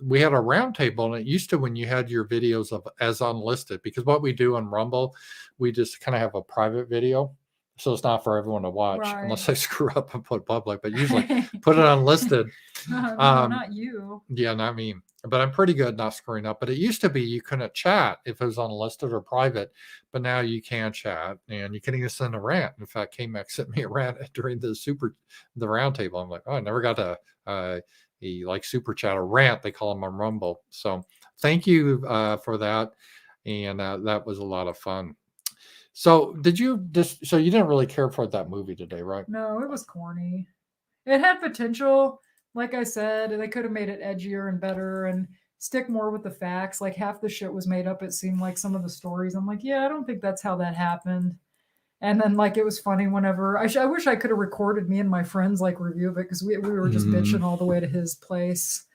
we had a roundtable, and it used to, when you had your videos as unlisted, because what we do on Rumble, we just kind of have a private video, so it's not for everyone to watch unless I screw up and put public. But usually put it unlisted. No, not you. Yeah, not me. But I'm pretty good not screwing up. But it used to be you couldn't chat if it was unlisted or private, but now you can chat, and you can even send a rant. In fact, K-Max sent me a rant during the roundtable. I'm like, oh, I never got a super chat or rant, they call them on Rumble. So thank you for that. And that was a lot of fun. So did you just? So you didn't really care for that movie today, right? No, it was corny. It had potential. Like I said, they could have made it edgier and better and stick more with the facts. Like half the shit was made up. It seemed like some of the stories. I'm like, yeah, I don't think that's how that happened. And then like it was funny whenever I wish I could have recorded me and my friends like review of it because we were just bitching all the way to his place,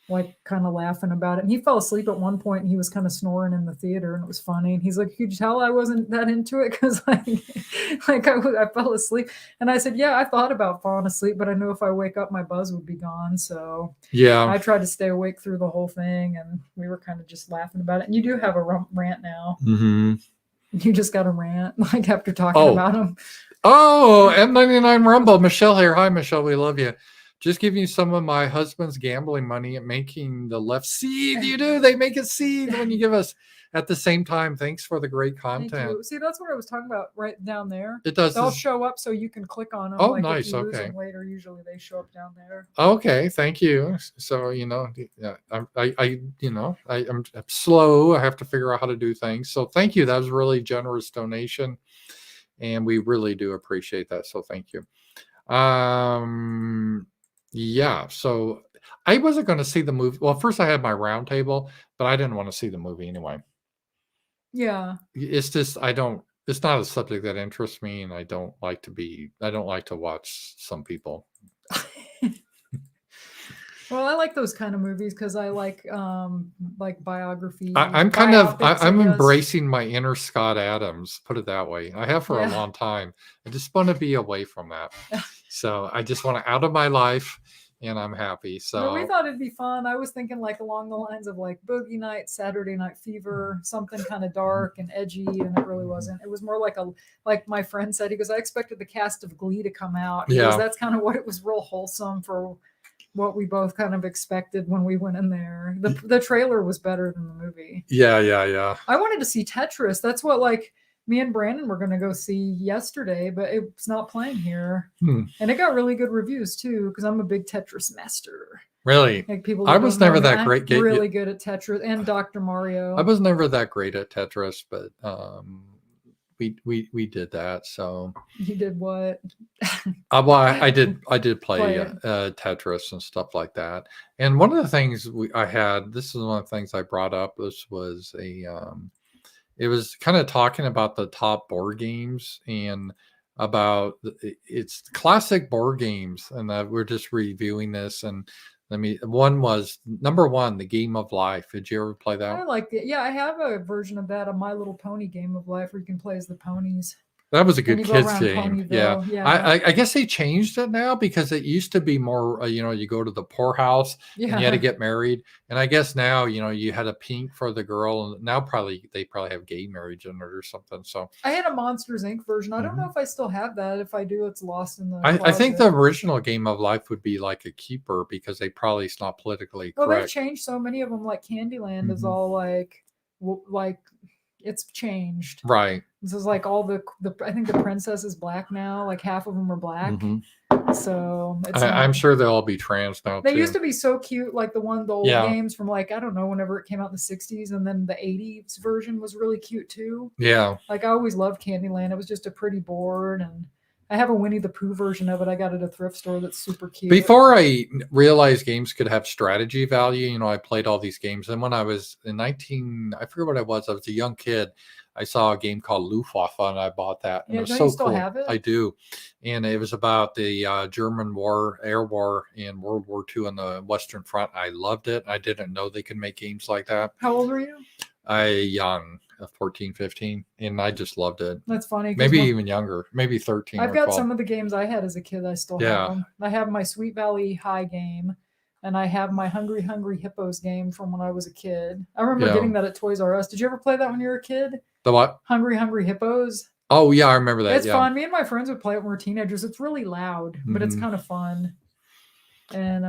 like kind of laughing about it. And he fell asleep at one point and he was kind of snoring in the theater and it was funny. And he's like, "Could you tell I wasn't that into it?" Because I fell asleep. And I said, "Yeah, I thought about falling asleep, but I knew if I wake up, my buzz would be gone." So Yeah. I tried to stay awake through the whole thing, and we were kind of just laughing about it. And you do have a rant now. Mm-hmm. You just got a rant like after talking about him. Oh, M99 Rumble. Michelle here. Hi, Michelle. We love you. Just giving you some of my husband's gambling money and making the left seed. You do. They make it seed when you give us at the same time. Thanks for the great content. Thank you. See, that's what I was talking about right down there. It does. They'll show up so you can click on them. Oh, like nice. If you lose Okay. them later, usually they show up down there. Okay. Thank you. So, yeah, I'm slow. I have to figure out how to do things. So thank you. That was a really generous donation. And we really do appreciate that. So thank you. Yeah. So I wasn't going to see the movie. Well, first I had my round table, but I didn't want to see the movie anyway. Yeah. It's just, it's not a subject that interests me. And I don't like to watch some people. Well, I like those kind of movies because I like biography. I'm embracing my inner Scott Adams, put it that way. I have for a long time. I just want to be away from that. So I just want to out of my life and I'm happy. So but we thought it'd be fun. I was thinking like along the lines of like Boogie Nights, Saturday Night Fever, something kind of dark and edgy, and it really wasn't. It was more like my friend said, he goes, I expected the cast of Glee to come out. Because that's kind of what it was, real wholesome for what we both kind of expected when we went in there. The trailer was better than the movie. Yeah. I wanted to see Tetris. That's what like me and Brandon were going to go see yesterday, but it's not playing here. And it got really good reviews too, because I'm a big Tetris master. Really? Like people. I was never that great. Really good at Tetris and Dr. Mario. I was never that great at Tetris, but we did that. So you did what? Well, I did play Tetris and stuff like that. And one of the things this is one of the things I brought up. This was it was kind of talking about the top board games and about it's classic board games, and we're just reviewing this. And one was number one, The Game of Life. Did you ever play that? I liked it. Yeah, I have a version of that, a My Little Pony Game of Life, where you can play as the ponies. That was a good kids game. Yeah. I guess they changed it now because it used to be more, you go to the poorhouse and you had to get married. And I guess now, you had a pink for the girl, and now they probably have gay marriage in it or something. So I had a Monsters Inc. version. I don't know if I still have that. If I do, it's lost in the I think the original Game of Life would be like a keeper because it's not politically correct. Well, they've changed so many of them. Like Candyland is all like it's changed. Right. This is like all I think the princess is black now. Like half of them are black. So I'm sure they'll all be trans now. They used to be so cute, like the old games from like, I don't know, whenever it came out in the 60s, and then the 80s version was really cute too. Yeah. Like I always loved Candyland. It was just a pretty board, and I have a Winnie the Pooh version of it. I got it at a thrift store that's super cute. Before I realized games could have strategy value, I played all these games. And when I was in I forget what I was a young kid, I saw a game called Luftwaffe and I bought that. And it was so still cool. Have it? I do. And it was about the German air war in World War II on the Western Front. I loved it. I didn't know they could make games like that. How old were you? Young, 14, 15. And I just loved it. That's funny. Maybe even younger, maybe 13. I've got 12. Some of the games I had as a kid. I still have them. I have my Sweet Valley High game. And I have my Hungry Hungry Hippos game from when I was a kid. I remember getting that at Toys R Us. Did you ever play that when you were a kid? The what? Hungry Hungry Hippos. Oh, yeah, I remember that. It's fun. Me and my friends would play it when we were teenagers. It's really loud, but it's kind of fun. And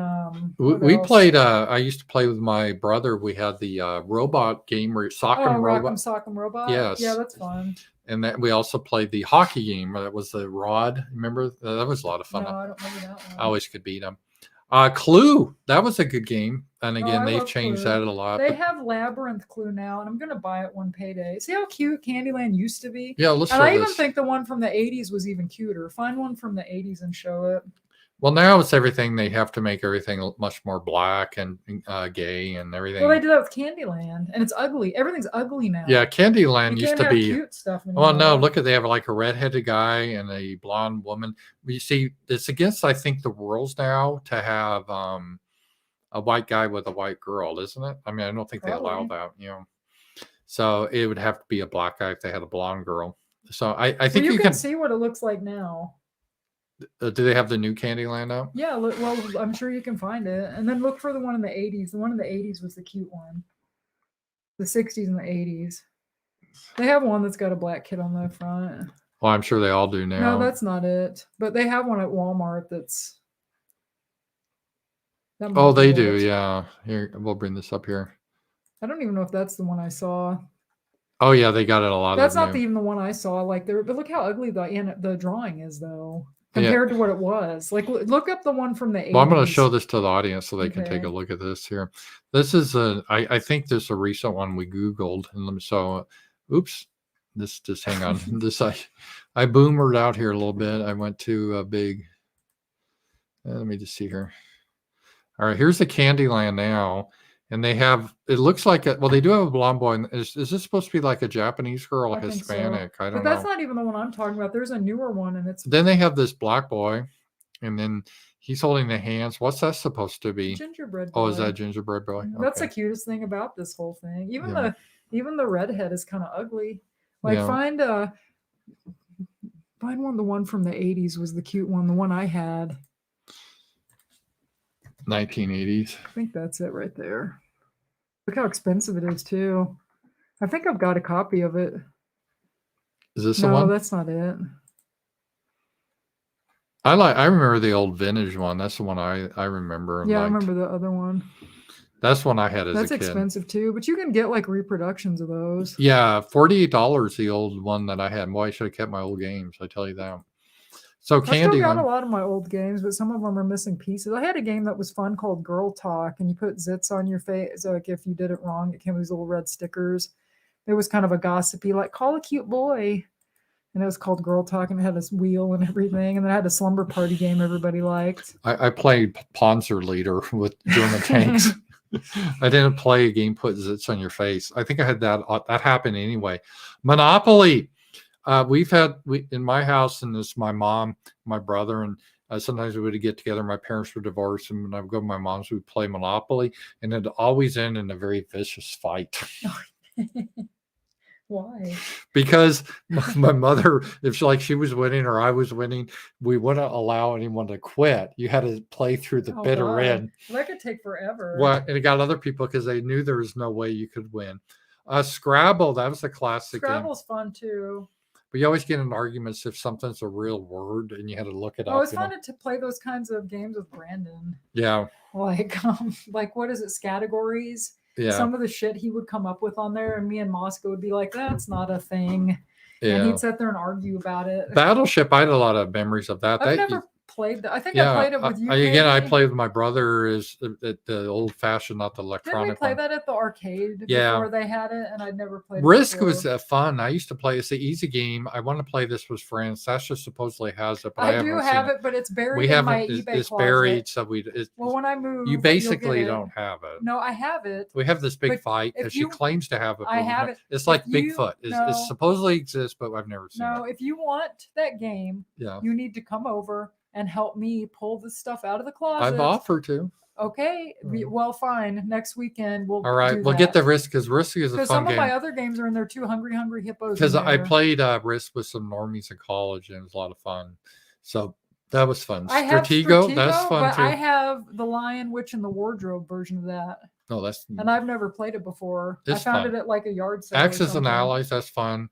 we played, I used to play with my brother. We had the robot game where Sock'em Robot. Sock'em Robot? Yes. Yeah, that's fun. And then we also played the hockey game. That was the rod. Remember? That was a lot of fun. No, I don't remember that one. I always could beat them. Clue. That was a good game. And Oh, again, I they've love changed Clue. that a lot. They But have Labyrinth Clue now, and I'm gonna buy it one payday. See how cute Candyland used to be? yeah, let's And show I even this. think the one from the 80s was even cuter. Find one from the 80s and show it. Well, now it's everything. They have to make everything much more black and gay and everything. Well, they did that with Candyland, and it's ugly. Everything's ugly now. Yeah, Candyland you used can't to have be. cute stuff anymore. Well, no, look at they have like a redheaded guy and a blonde woman. You see, it's against I think the rules now to have a white guy with a white girl, isn't it? I mean, I don't think they allow Probably. that. So it would have to be a black guy if they had a blonde girl. So I Well, think you you can can. see what it looks like now. Do they have the new Candyland out? Yeah, well, I'm sure you can find it. And then look for the one in the 80s. The one in the 80s was the cute one. The 60s and the 80s. They have one that's got a black kid on the front. Well, I'm sure they all do now. No, that's not it. But they have one at Walmart that's. That Oh, might be they do. it. Yeah. Here, we'll bring this up here. I don't even know if that's the one I saw. Oh yeah, they got it a lot. That's of not even the one I saw. Like there, but look how ugly the drawing is, though, Yeah. compared to what it was. Like look up the one from the 80s. Well, I'm going to show this to the audience so they can take Okay. a look at this here. This is I think this is a recent one we Googled. And so, oops, this just hang on. This I boomered out here a little bit. I went to a big. Let me just see here. All right, here's the Candyland now, and they have. It looks like well, they do have a blonde boy. And is this supposed to be like a Japanese girl, or I think so. Hispanic? I don't But that's know. not even the one I'm talking about. There's a newer one, and it's Then they have this black boy, and then he's holding the hands. What's that supposed to be? gingerbread boy. Oh, is that gingerbread boy? That's the Okay. cutest thing about this whole thing. Yeah. Even the redhead is kind of ugly. Like Yeah. find one. The one from the 80s was the cute one. The one I had. 1980s. I think that's it right there. Look how expensive it is too. I think I've got a copy of it. Is this the No, one? that's not it. I remember the old vintage one. That's the one I remember. And Yeah, I liked. remember the other one. That's one I had as That's a kid. expensive too, but you can get like reproductions of those. Yeah, $48 the old one that I had. Boy, I should have kept my old games. I tell you that. So I still got a Candyland. lot of my old games, but some of them are missing pieces. I had a game that was fun called Girl Talk, and you put zits on your face. So like if you did it wrong, it came with these little red stickers. It was kind of a gossipy, like call a cute boy. And it was called Girl Talk, and it had this wheel and everything. And then I had a slumber party game everybody liked. I played Panzer Leader with German tanks. I didn't play a game put zits on your face. I think I had that. That happened anyway. Monopoly. We've had in my house, and it's my mom, my brother, and sometimes we would get together. My parents were divorced, and when I would go to my mom's, we'd play Monopoly, and it'd always end in a very vicious fight. Why? Because my mother, if she was winning or I was winning, we wouldn't allow anyone to quit. You had to play through the bitter God. end. Well, that could take forever. Well, and it got other people because they knew there was no way you could win. Scrabble, that was a classic Scrabble's game. fun too. But you always get in arguments if something's a real word and you had to look it up. Oh, it's fun to play those kinds of games with Brandon. Yeah. Like what is it? Categories. Yeah. Some of the shit he would come up with on there, and me and Moscow would be like, "That's not a thing." Yeah. And he'd sit there and argue about it. Battleship, I had a lot of memories of that. I've never played that. I think I played it with you. I played with my brother. Is the old fashioned, not the electronic. Didn't we play one. that at the arcade before they had it? And I'd never played. Risk it was fun. I used to play. It's an easy game. I want to play this with friends. Sasha supposedly has it, but I do have it, but it's buried. We in haven't. my eBay It's closet. buried, so well, when I move, you basically don't have it. No, I have it. We have this big But fight because she claims to have it. I have it. It's like If you- Bigfoot. no. It supposedly exists, but I've never seen it. No, if you want that game, you need to come over and help me pull this stuff out of the closet. I've offered to. Okay, well, fine. Next weekend we'll. All right, we'll get the Risk because Risk is a fun some game. of my other games are in there too. Hungry Hippos. Because I played Risk with some normies in college and it was a lot of fun. So that was fun. Stratego, that's fun but too. I have the Lion, Witch, and the Wardrobe version of that. No, that's and I've never played it before. I found it at like a yard sale. Axis and Allies, that's fun.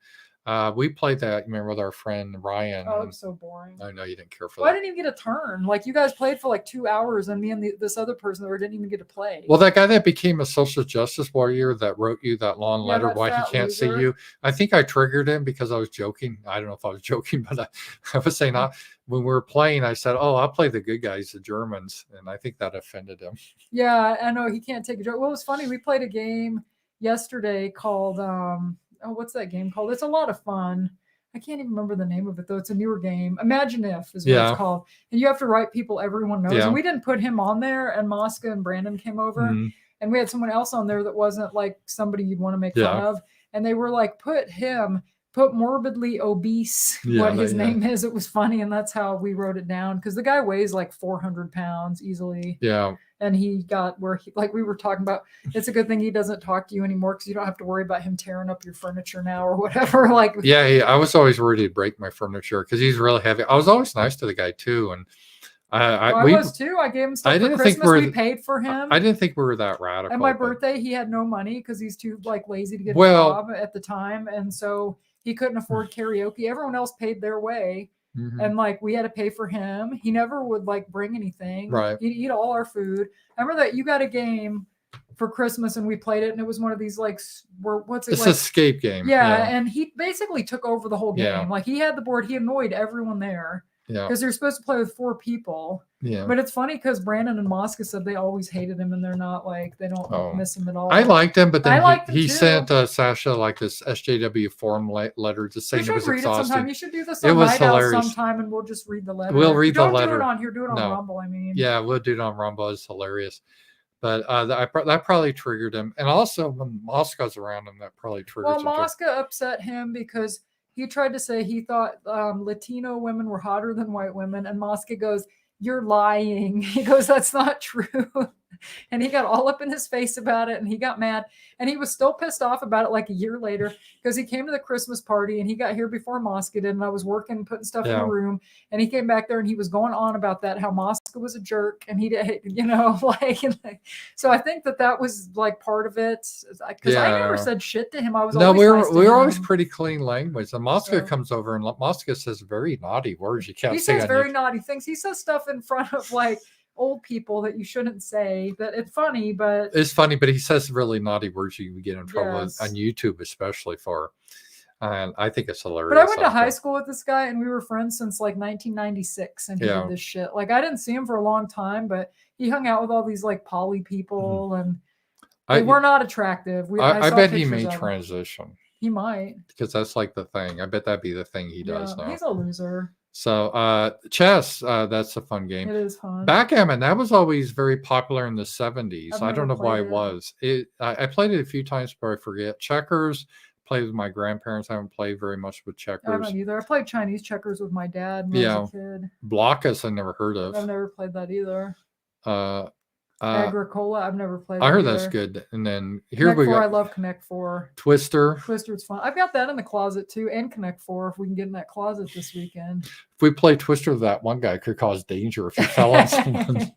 We played that, remember, with our friend Ryan. Oh, it was so boring. I know you didn't care for Well, I that. didn't even get a turn. Like you guys played for like 2 hours, and me and this other person that didn't even get to play. Well, that guy that became a social justice warrior that wrote you that long Yeah, letter that why he fat can't see loser. you. I think I triggered him because I was joking. I don't know if I was joking, but I was saying when we were playing, I said, "Oh, I'll play the good guys, the Germans," and I think that offended him. Yeah, I know he can't take a joke. Well, it was funny. We played a game yesterday called what's that game called? It's a lot of fun. I can't even remember the name of it though. It's a newer game. Imagine If is what Yeah. it's called. And you have to write people everyone knows. Yeah. And we didn't put him on there, and Mosca and Brandon came over. Mhm. And we had someone else on there that wasn't like somebody you'd want to make fun Yeah. of. And they were like, put morbidly obese, Yeah, what his yeah. name is. It was funny. And that's how we wrote it down. Because the guy weighs like 400 pounds easily. Yeah. And he got where he, like we were talking about, it's a good thing he doesn't talk to you anymore because you don't have to worry about him tearing up your furniture now or whatever. Like, Yeah, I was always worried he'd break my furniture because he's really heavy. I was always nice to the guy too, and I we was too. I gave him stuff I for didn't think Christmas. we We paid for him. I didn't think we were that radical. And my but- birthday, he had no money because he's too like lazy to get a Well- job at the time, and so he couldn't afford karaoke. Everyone else paid their way. Mhm. And like we had to pay for him. He never would like bring anything. Right. He'd eat all our food. I remember that you got a game for Christmas and we played it, and it was one of these like what's it It's like? an escape game. Yeah, and he basically took over the whole game. Yeah. Like he had the board. He annoyed everyone there Yeah. because you're supposed to play with 4 people. Yeah. But it's funny because Brandon and Mosca said they always hated him, and they're not like they don't Oh. miss him at all. I liked him, but I then liked him he too. sent Sasha like this SJW form letter just We saying it should was read it sometime. exhausting. You should do this It on was Night Owl hilarious. sometime, and we'll just read the letter. We'll read the Don't letter. do it on here. Do it on No. Rumble. I mean, Yeah, we'll do it on Rumble. It's hilarious. But that probably triggered him. And also when Moscow's around him, that probably triggers well, him. Mosca upset him because he tried to say he thought Latino women were hotter than white women, and Mosca goes, "You're lying." He goes, "That's not true." And he got all up in his face about it, and he got mad, and he was still pissed off about it like a year later because he came to the Christmas party and he got here before Mosca did, and I was working putting stuff in the room, and he came back there and he was going on about that, how Mosca was a jerk, and he did, like so I think that was like part of it because I never said shit to him. I was No, always nice to we were him. always pretty clean language. And Mosca So- comes over and Mosca says very naughty words you can't He say says on very YouTube. naughty things. He says stuff in front of like old people that you shouldn't say. That it's funny, but It's funny, but he says really naughty words you can get in trouble with, Yes. on YouTube, especially for. And I think it's hilarious. But I went to high also. school with this guy, and we were friends since like 1996, and he Yeah. did this shit. Like I didn't see him for a long time, but he hung out with all these like poly people, and they were not attractive. I saw bet he pictures may of him. transition He might. because that's like the thing. I bet that'd be the thing he does now. He's a loser. So chess, that's a fun game. It is fun. Backgammon, that was always very popular in the 70s. I've I don't know never why played it it. was. I played it a few times, but I forget. Checkers, played with my grandparents. I haven't played very much with I checkers. haven't either. I played Chinese checkers with my dad when I was a kid. Blockus, I never heard I've of. never played that either. Uh, Agricola, I've never played. I heard that that's either. good. And then here Connect we 4, I go. love Connect 4. Twister. Twister's fun. I've got that in the closet too, and Connect 4 if we can get in that closet this weekend. If we play Twister, that one guy could cause danger if he fell on someone.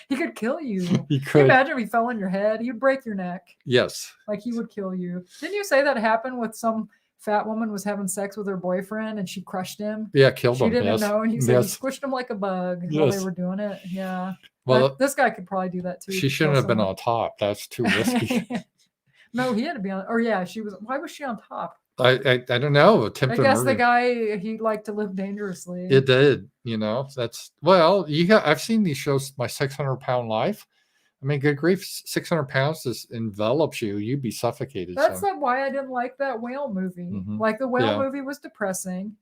He could kill you. He Can you could. imagine if he fell on your head? He'd break your neck. Yes. Like he would kill you. Didn't you say that happened with some fat woman was having sex with her boyfriend and she crushed him? Yeah, killed She him. didn't Yes. know, and he said he Yes. squished him like a bug while they Yes. were doing it. Yeah. Well, But this guy could probably do that too. she shouldn't have been on top. That's too risky. No, he had to be on. Or yeah, she was. Why was she on top? I don't know. I Attempted guess the murder. guy he liked to live dangerously. It did, That's I've seen these shows. My 600-pound life. I mean, good grief, 600 pounds just envelops you. You'd be suffocated. That's so. why I didn't like that whale movie. Mhm. Like the whale Yeah. movie was depressing,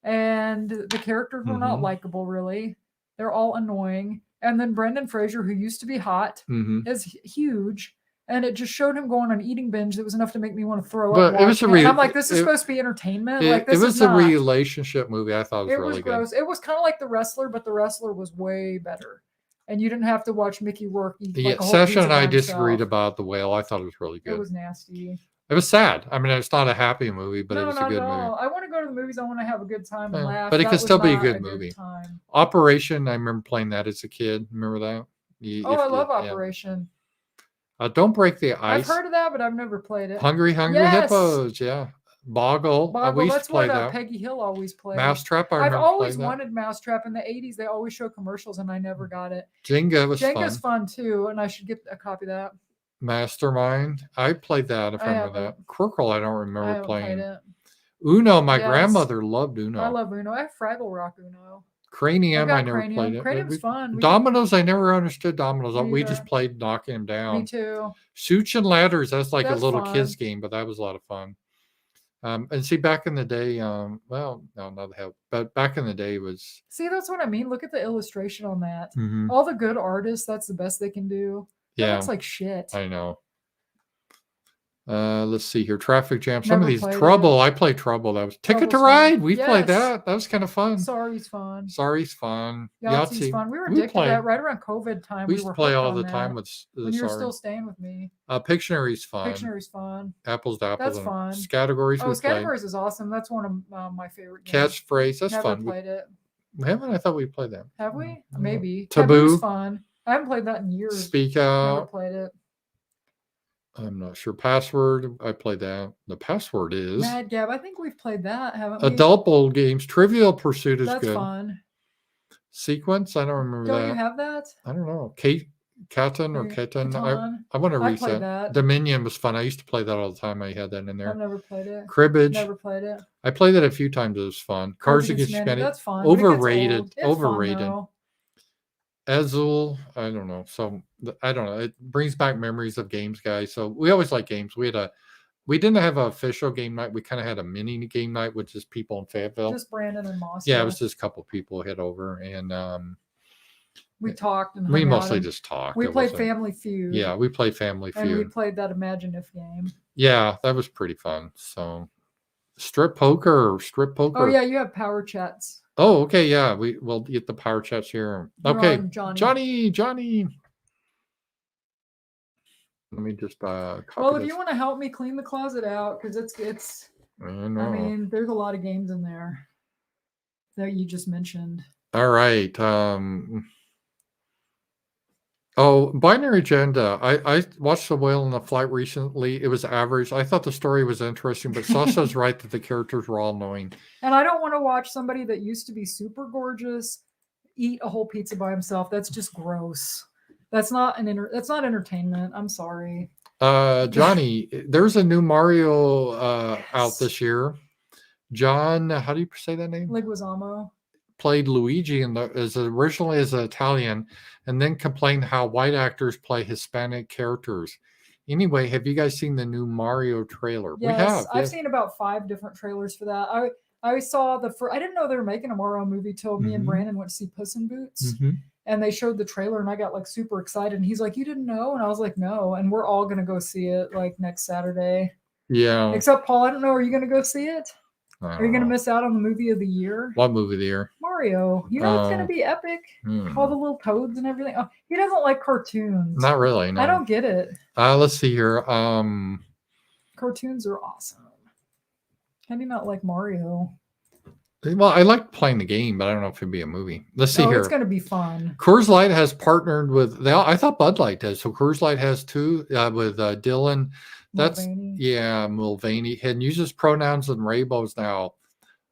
and the characters were not Mhm. likable. Really, they're all annoying. And then Brendan Fraser, who used to be hot, Mhm. is huge. And it just showed him going on an eating binge that was enough to make me want to throw But up. it was a watching it. And I'm like, this is it- supposed to be entertainment. It, Like this it was is a not. relationship movie. I thought it was It really was good. gross. It was kind of like The Wrestler, but The Wrestler was way better. And you didn't have to watch Mickey Rourke eat like a whole Sasha pizza and I by disagreed himself. about The Whale. I thought it was really good. It was nasty. It was sad. I mean, it's not a happy movie, but it was a not good at movie. all. I want to go to the movies. I want to have a good time and Yeah, laugh. but it That could was still be a not good movie. time. Operation, I remember playing that as a kid. Remember that? I love Operation. Don't Break the Ice. I've heard of that, but I've never played it. Hungry Yes. Hippos. Yeah. Boggle. We Boggle, used that's to play what that. Peggy Hill always played. Mousetrap. I I've remember always playing that. wanted Mousetrap in the 80s. They always show commercials and I never got it. Jenga was Jenga's fun. fun too, and I should get a copy of that. Mastermind. I played that if I remember that. Quirkle, I don't I remember haven't playing. played it. Uno, my Yes. grandmother loved Uno. I love Uno. I have Fraggle Rock Uno. Cranium, I I've got never Cranium. played it. Cranium's fun. Dominoes, I never understood dominoes. Me We just either. played knocking them Me down. too. Shoots and ladders, that's like That's a little fun. kids game, but that was a lot of fun. And see, back in the day, well, no, not have, but back in the day was. See, that's what I mean. Look at the illustration on that. Mhm. All the good artists, that's the best they can do. That Yeah, looks like shit. I know. Let's see here. Traffic Jam. Some Never of these played Trouble. I played Trouble. That was Ticket to Trouble's fun. Ride. We played Yes. that. That was kind of fun. Sorry's fun. Sorry's fun. Yahtzee's fun. We were addicted to that right around COVID time. We used were to play hooked all on the that. time with when you were Sorry. still staying with me. Pictionary's fun. Pictionary's fun. Apples to Apples. That's fun. Categories. Oh, Categories is awesome. That's one of my favorite games. Catchphrase. That's Never fun. played it. Haven't I thought we played that? Have we? Maybe. Taboo. Taboo's fun. I haven't played that in years. Speak Never Out. played it. I'm not sure. Password. I played that. The password is Mad Gab. I think we've played that, haven't we? Adult Bowl Games. Trivial Pursuit is That's good. fun. Sequence. I don't remember Don't that. you have that? I don't know. Catan or Catan. I want to I reset. played that. Dominion was fun. I used to play that all the time. I had that in there. I've never played it. Cribbage. Never played it. I played it a few times. It was fun. Cards Against Humanity. That's fun. Overrated. It's Overrated. Fun, Azul. I don't know. So I don't know. It brings back memories of games, guys. So we always like games. We didn't have an official game night. We kind of had a mini game night with just people in Fayetteville. Just Brandon and Moss. Yeah, it was just a couple people hit over, and we talked and we mostly just talked. We played Family Feud. Yeah, we played Family Feud. And we played that Imagine If game. Yeah, that was pretty fun. So strip poker. Oh yeah, you have power chats. Oh, okay, yeah. We'll get the power chats here. Okay, Johnny. Let me just copy well, if this. you want to help me clean the closet out, because it's I mean, there's a lot of games in there that you just mentioned. All right. Oh, Binary Agenda. I watched The Whale in the Flight recently. It was average. I thought the story was interesting, but Sasha's right that the characters were all annoying. And I don't want to watch somebody that used to be super gorgeous eat a whole pizza by himself. That's just gross. That's not that's not entertainment. I'm sorry. Johnny, there's a new Mario out this year. John, how do you say that name? Leguizamo. Played Luigi originally as an Italian, and then complained how white actors play Hispanic characters. Anyway, have you guys seen the new Mario trailer? Yes, we have. I've seen about 5 different trailers for that. I saw I didn't know they were making a Mario movie till me and Brandon went to see Puss in Boots. And they showed the trailer and I got like super excited. And he's like, "You didn't know?" And I was like, "No." And we're all going to go see it like next Saturday. Yeah. Except Paul, I don't know. Are you going to go see it? Are you going to miss out on the movie of the year? What movie of the year? Mario. You know it's going to be epic. All the little toads and everything. Oh, he doesn't like cartoons. Not really. No. I don't get it. Let's see here. Cartoons are awesome. How do you not like Mario? Well, I like playing the game, but I don't know if it'd be a movie. Let's see here. It's going to be fun. Coors Light has partnered with. I thought Bud Light does. So Coors Light has too with Dylan. That's Mulvaney, and uses pronouns and rainbows now.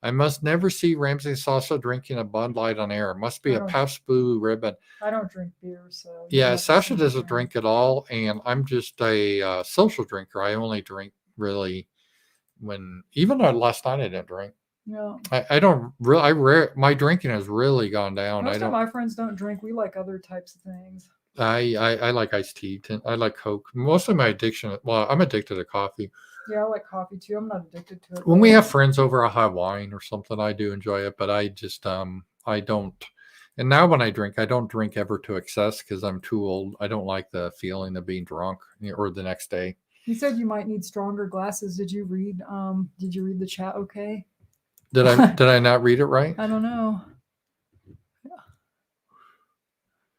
I must never see Ramsey Salsa drinking a Bud Light on air. Must be a Pabst Blue Ribbon. I don't drink beer, so yeah. Sasha doesn't drink at all, and I'm just a social drinker. I only drink really even last night I didn't drink. Yeah. I don't really. My drinking has really gone down. Most of my friends don't drink. We like other types of things. I like iced tea. I like Coke. Mostly my addiction. Well, I'm addicted to coffee. Yeah, I like coffee too. I'm not addicted to it. When we have friends over, I'll have wine or something. I do enjoy it, but I just I don't. And now when I drink, I don't drink ever to excess because I'm too old. I don't like the feeling of being drunk or the next day. You said you might need stronger glasses. Did you read the chat okay? Did I not read it right? I don't know.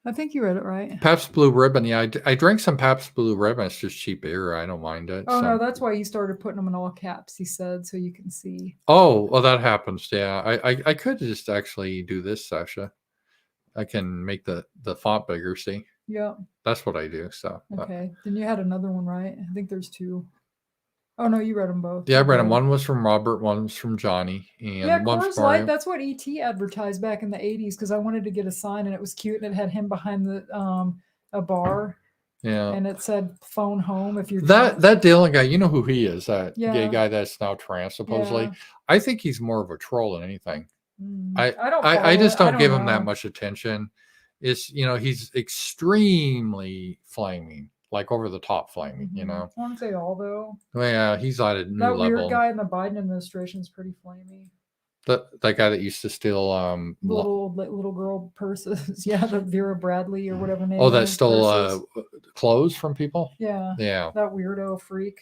I think you read it right. Pabst Blue Ribbon. Yeah, I drank some Pabst Blue Ribbon. It's just cheap beer. I don't mind it. Oh, no, that's why he started putting them in all caps, he said, so you can see. Oh, well, that happens. Yeah, I could just actually do this, Sasha. I can make the font bigger, see? Yeah. That's what I do. So okay. Then you had another one, right? I think there's 2. Oh no, you read them both. Yeah, I read them. Okay. One was from Robert, one was from Johnny, Yeah, and one from Coors Light. Mario. That's what ET advertised back in the '80s because I wanted to get a sign and it was cute and it had him behind the a bar Yeah. and it said "phone home" if you're That Dylan guy, you know who he is? That gay Yeah. guy that's now trans, supposedly. Yeah. I think he's more of a troll than anything. I don't. I follow just it. I don't give him that know. much attention. It's he's extremely flaming, like over the top flaming. I wouldn't say all though. Well, yeah, he's at a new That level. weird guy in the Biden administration is pretty flamey. That guy that used to steal little girl purses. Yeah, the Vera Bradley or whatever name. Oh, that is, stole clothes from people. Yeah. Yeah. That weirdo freak.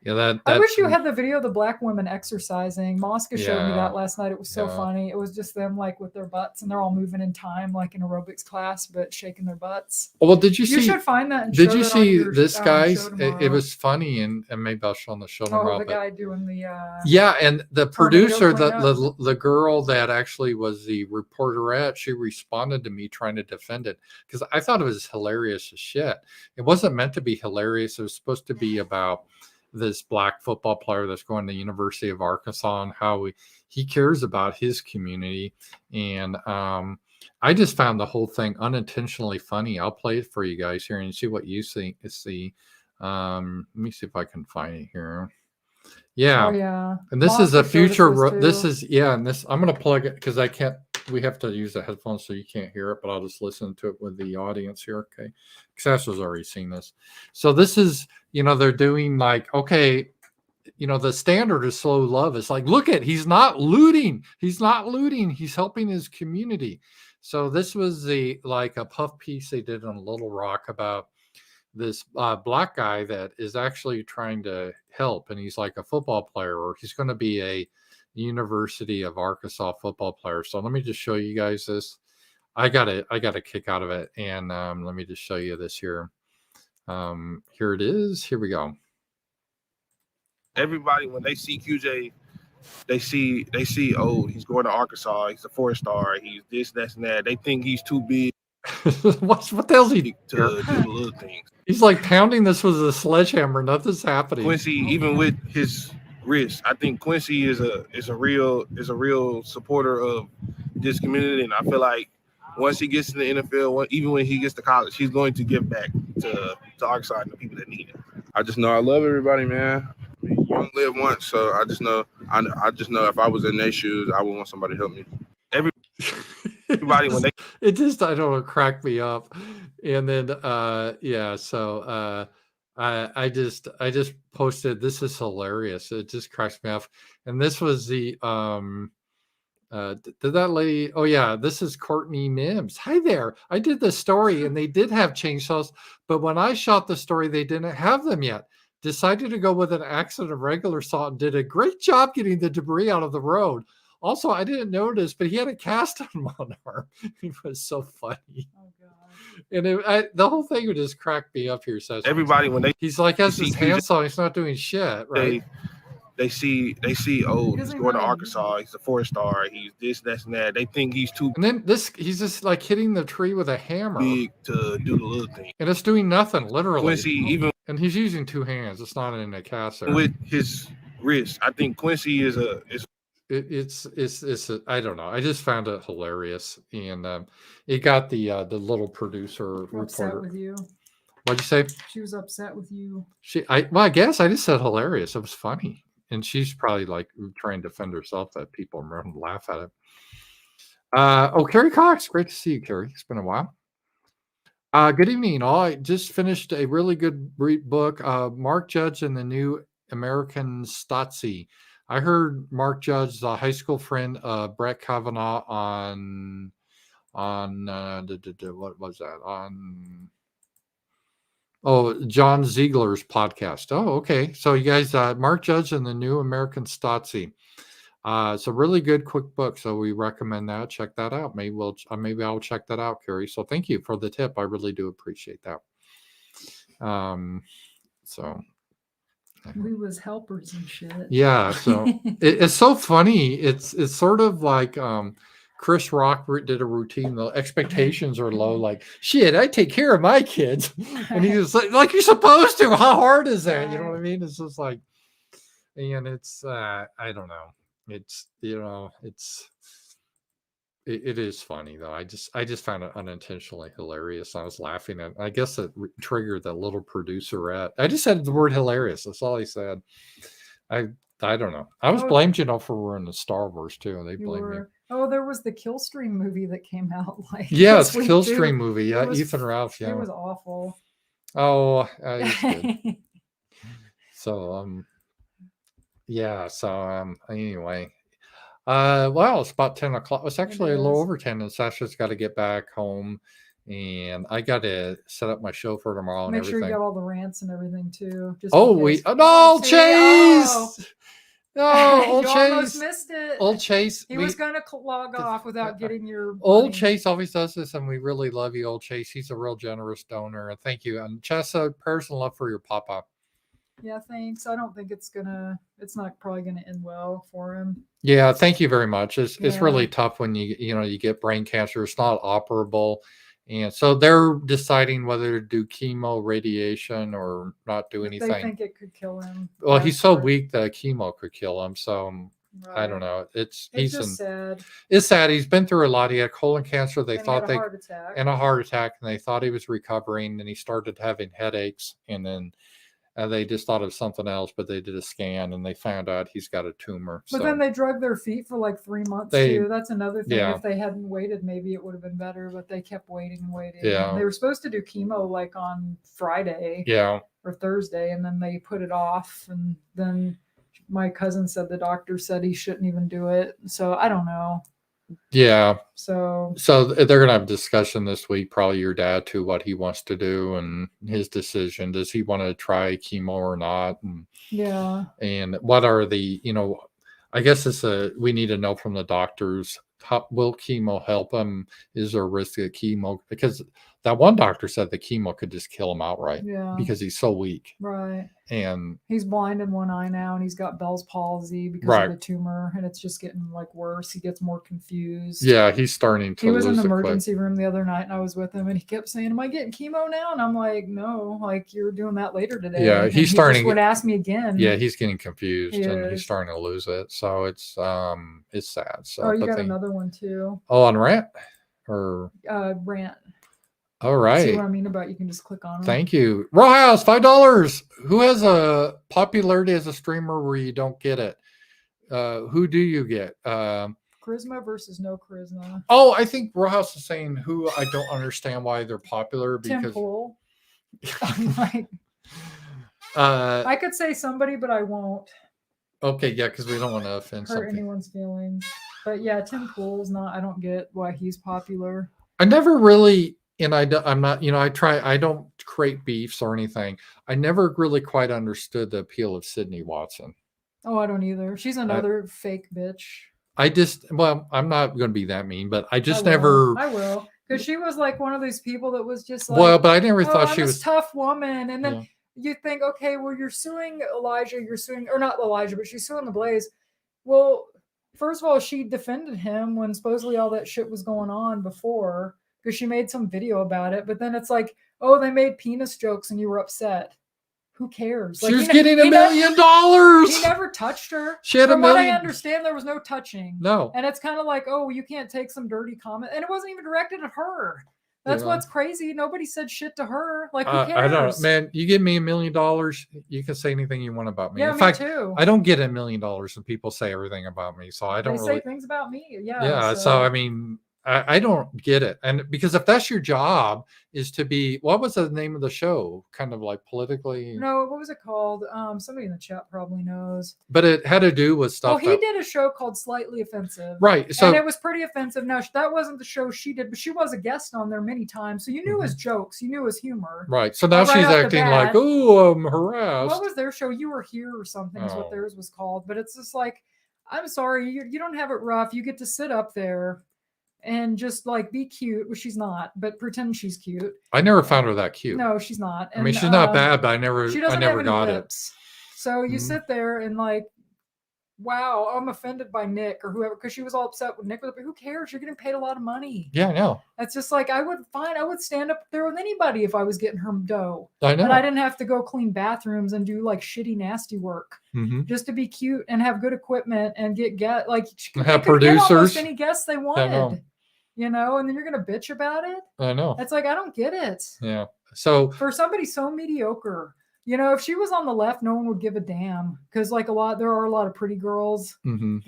Yeah, that I wish you had the video of the black women exercising. Mosca showed me Yeah. that last night. It was so Yeah. funny. It was just them like with their butts and they're all moving in time like an aerobics class, but shaking their butts. Well, did you You see? should find that. And Did show you that on see your, this guy's? show It tomorrow. was funny, and maybe I'll show on the show Oh, tomorrow. the but guy doing the. yeah, and the Tornado producer, cleanup. the girl that actually was the reporterette, she responded to me trying to defend it because I thought it was hilarious as shit. It wasn't meant to be hilarious. It was supposed to be about this black football player that's going to the University of Arkansas and how he cares about his community. And I just found the whole thing unintentionally funny. I'll play it for you guys here and see what you see. Let me see if I can find it here. Yeah. Oh, yeah. And this Mosca is a showed us future. this too. And this, I'm going to plug it because I can't, we have to use the headphones so you can't hear it, but I'll just listen to it with the audience here. Okay. Sasha's already seen this. So this is, they're doing like, okay, the standard is slow love. It's like, look at, he's not looting. He's not looting. He's helping his community. So this was like a puff piece they did on Little Rock about this black guy that is actually trying to help. And he's like a football player, or he's going to be a University of Arkansas football player. So let me just show you guys this. I got a kick out of it. And let me just show you this here. Here it is. Here we go. Everybody, when they see QJ, they see, oh, he's going to Arkansas. He's a 4-star. He's this, that, and that. They think he's too big. what the hell's he to do the little things? He's like pounding this with a sledgehammer. Nothing's happening. Quincy, even with his wrist, I think Quincy is a real supporter of this community, and I feel like once he gets to the NFL, even when he gets to college, he's going to give back to Arkansas and the people that need it. I just know I love everybody, man. You don't live once, so I just know if I was in their shoes, I would want somebody to help me. Everybody when they it just I don't know, cracked me up. And then so I just posted, this is hilarious. It just cracks me up. And this was the did that lady, oh yeah, this is Courtney Mims. Hi there. I did the story and they did have chainsaws, but when I shot the story, they didn't have them yet. Decided to go with an accident of regular saw and did a great job getting the debris out of the road. Also, I didn't notice, but he had a cast on one arm. It was so funny. Oh God! And the whole thing would just crack me up here. Says everybody when he's like has his handsaw, he's not doing shit, right? They see, oh, he's going to Arkansas. He's a 4-star. He's this, that, and that. They think he's too. And then he's just like hitting the tree with a hammer big to do the little thing, and it's doing nothing, literally. Quincy, even and he's using two hands. It's not in a caster. With his wrist, I think Quincy is It's I don't know. I just found it hilarious, and it got the little producer upset reporter. With you. What'd you say? She was upset with you. I guess I just said hilarious. It was funny, and she's probably like trying to defend herself that people laugh at it. Carrie Cox, great to see you, Carrie. It's been a while. Good evening, all. I just finished a really good book, Mark Judge and the New American Stasi. I heard Mark Judge, the high school friend of Brett Kavanaugh on what was that? John Ziegler's podcast. Oh, okay. So you guys, Mark Judge and the New American Stasi. It's a really good, quick book. So we recommend that. Check that out. Maybe I'll check that out, Carrie. So thank you for the tip. I really do appreciate that. So. We was helpers and shit. Yeah, so it's so funny. It's sort of like Chris Rock did a routine. The expectations are low. Like, shit, I take care of my kids, and he was like you're supposed to. How hard is that? You know what I mean? It's just like, And it's I don't know. It's it is funny though. I just found it unintentionally hilarious. I was laughing at. I guess it triggered that little producer at. I just said the word hilarious. That's all he said. I I don't know. I was Oh, blamed, for wearing the Star Wars too. They you blamed me. were. Oh, there was the Killstream movie that came out like Yes, this week, Killstream too. movie. It Yeah, was- Ethan Ralph. It Yeah. was awful. Oh, he's good. So yeah. So anyway. Well, it's about 10 o'clock. It's actually a little is. over 10, and Sasha's got to get back home, and I got to set up my show for tomorrow and Make sure you everything. got all the rants and everything too. Just Oh, in case. no, see? Chase! Oh. No, old You almost Chase. missed it. Old Chase. He was going to log off without getting your Old money. Chase always does this, and we really love you, old Chase. He's a real generous donor, and thank you. And Chessa, prayers and love for your papa. Yeah, thanks. I don't think it's not probably gonna end well for him. Yeah, thank you very much. It's Yeah. really tough when you get brain cancer. It's not operable, and so they're deciding whether to do chemo, radiation, or not do They anything. think it could kill him. Well, he's so faster. weak that chemo could kill him. So I don't Right. know. It's He's just sad. it's sad. He's been through a lot. He had colon cancer. They And he thought had a heart attack. and a heart attack, and they thought he was recovering. And he started having headaches, and then they just thought of something else, but they did a scan and they found out he's got a tumor. But so then they drug their feet for like 3 months They- too. That's another thing. yeah. If they hadn't waited, maybe it would have been better. But they kept waiting and waiting. Yeah. They were supposed to do chemo like on Friday yeah, or Thursday, and then they put it off. And then my cousin said the doctor said he shouldn't even do it. So I don't know. yeah. So So they're gonna have a discussion this week, probably your dad too, what he wants to do and his decision. Does he want to try chemo or not? yeah, And what are the, I guess we need to know from the doctors, will chemo help him? Is there a risk of chemo? Because that one doctor said the chemo could just kill him outright yeah, because he's so weak. right. And He's blind in one eye now, and he's got Bell's palsy because Right. of the tumor, and it's just getting like worse. He gets more confused. yeah, he's starting to He was in lose the it quick. emergency room the other night, and I was with him, and he kept saying, "Am I getting chemo now?" And I'm like, "No, like you're doing that later today." Yeah, And he's he starting- Just would ask me again. Yeah, he's getting confused He and he's is. starting to lose it. So it's sad. So Oh, you but got they- another one too. Oh, on rant? Or Rant. all See right. what I mean about? You can just click on them. Thank you. Rowhouse, $5. Who has a popularity as a streamer where you don't get it? Who do you get? Charisma versus no charisma. Oh, I think Rowhouse is saying who I don't understand why they're popular Tim because Pool. I'm like, uh I could say somebody, but I won't okay, yeah, because we don't want to offend hurt something. anyone's feelings. But yeah, Tim Pool's not. I don't get why he's popular. I never really, and I'm not, I don't create beefs or anything. I never really quite understood the appeal of Sydney Watson. Oh, I don't either. She's another fake bitch. I'm not going to be that mean, but I just I will. never, I will, because she was like one of these people that was just like, well, but I never oh, thought I'm she this was, tough woman, and then Yeah. you think, okay, well, you're suing Elijah, or not Elijah, but she's suing the Blaze. Well, first of all, she defended him when supposedly all that shit was going on before, because she made some video about it. But then it's like, oh, they made penis jokes and you were upset. Who cares? she was he ne- getting $1 he million. He never touched her. She had From $1 what I million. understand, there was no touching. No. And it's kind of like, oh, you can't take some dirty comment. And it wasn't even directed at her. That's Yeah. what's crazy. Nobody said shit to her. Like, who cares? I don't know, man. You give me $1 million, you can say anything you want about me. Yeah, In me fact, too. I don't get $1 million and people say everything about me, so I don't They really. say things about me. Yeah. Yeah. So I mean, I don't get it, and because if that's your job is to be, what was the name of the show? Kind of like politically. No, what was it called? Somebody in the chat probably knows. But it had to do with stuff. Oh, he did a show called Slightly Offensive. Right. So and it was pretty offensive. No, that wasn't the show she did, but she was a guest on there many times. So you knew his jokes, you knew his humor. right. So now right she's off the acting bat. like, oh, I'm harassed. What was their show? You Were Here or something is Oh. what theirs was called. But it's just like, I'm sorry, you don't have it rough. You get to sit up there and just like be cute, which she's not, but pretend she's cute. I never found her that cute. No, she's not. I mean, she's not bad, but I She never doesn't got have any it. lips. So you Mhm. sit there and like wow, I'm offended by Nick or whoever, because she was all upset with Nick. But who cares? You're getting paid a lot of money. Yeah, I know. That's just like, I would stand up there with anybody if I was getting her dough. I know. But I didn't have to go clean bathrooms and do like shitty, nasty work just to be cute and have good equipment and get like Have they could get almost producers. any guests they wanted, you know, and then you're gonna bitch about it. I know. It's like, I don't get it. Yeah. So For somebody so mediocre, you know, if she was on the left, no one would give a damn, because like there are a lot of pretty girls.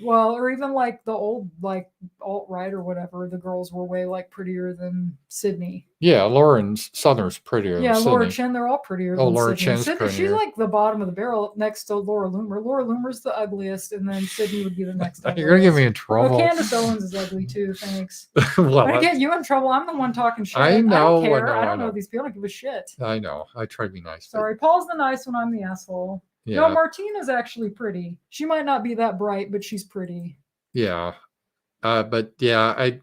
Well, or even like the old like alt-right or whatever, the girls were way like prettier than Sydney. yeah, Lauren Southern's prettier. Yeah, than Laura Sydney. Chin, they're all prettier. Oh, than Laura Sydney. Chin's Sydney, she's prettier. like the bottom of the barrel next to Laura Loomer. Laura Loomer's the ugliest, and then Sydney would be the next. You're gonna get me in Well, trouble. Candace Owens is ugly too. Thanks. Well, I'm gonna get you in trouble. I'm the one talking shit. I know, I don't care. I I don't know. know these people. I don't give a shit. I know. I try to be nice. but- Sorry, Paul's the nice one. I'm the asshole. Yeah. No, Martina's actually pretty. She might not be that bright, but she's pretty. Yeah. But yeah, I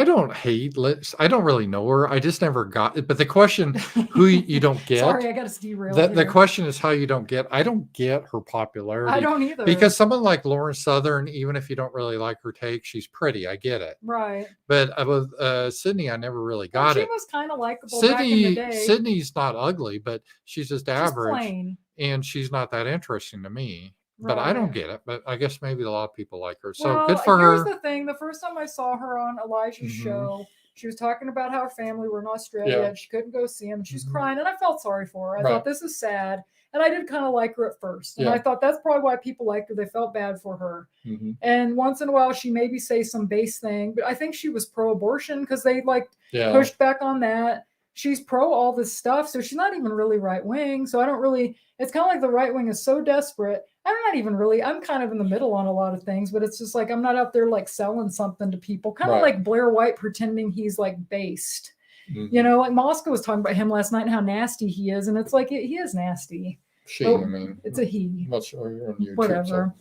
don't hate Liz. I don't really know her. I just never got it. But the question, who you don't get. Sorry, I got to derail. The question is how you don't get. I don't get her popularity. I don't either. Because someone like Lauren Southern, even if you don't really like her take, she's pretty. I get it. Right. But with Sydney, I never really got she it. was kind of likable back in the day. Sydney's not ugly, but she's just average, plain. and she's not that interesting to me. But I Right. don't get it. But I guess maybe a lot of people like her. So Well, good for here's her. the thing. The first time I saw her on Elijah's Mhm. show, she was talking about how her family were in Australia Yeah. and she couldn't go see him. And she was Mhm. crying, and I felt sorry for her. I Right. thought, this is sad. And I did kind of like her at first. And Yeah. I thought that's probably why people liked her. They felt bad for her. Mhm. And once in a while, she maybe say some base thing. But I think she was pro-abortion because they like Yeah. pushed back on that. She's pro all this stuff, so she's not even really right wing. So I don't really. It's kind of like the right wing is so desperate. I'm not even really. I'm kind of in the middle on a lot of things, but it's just like I'm not out there like selling something to people. Kind of Right. like Blair White pretending he's like based. Mhm. You know, like Moscow was talking about him last night and how nasty he is, and it's like he is nasty. She, Oh, I mean, It's a he. not sure you're on YouTube. Whatever.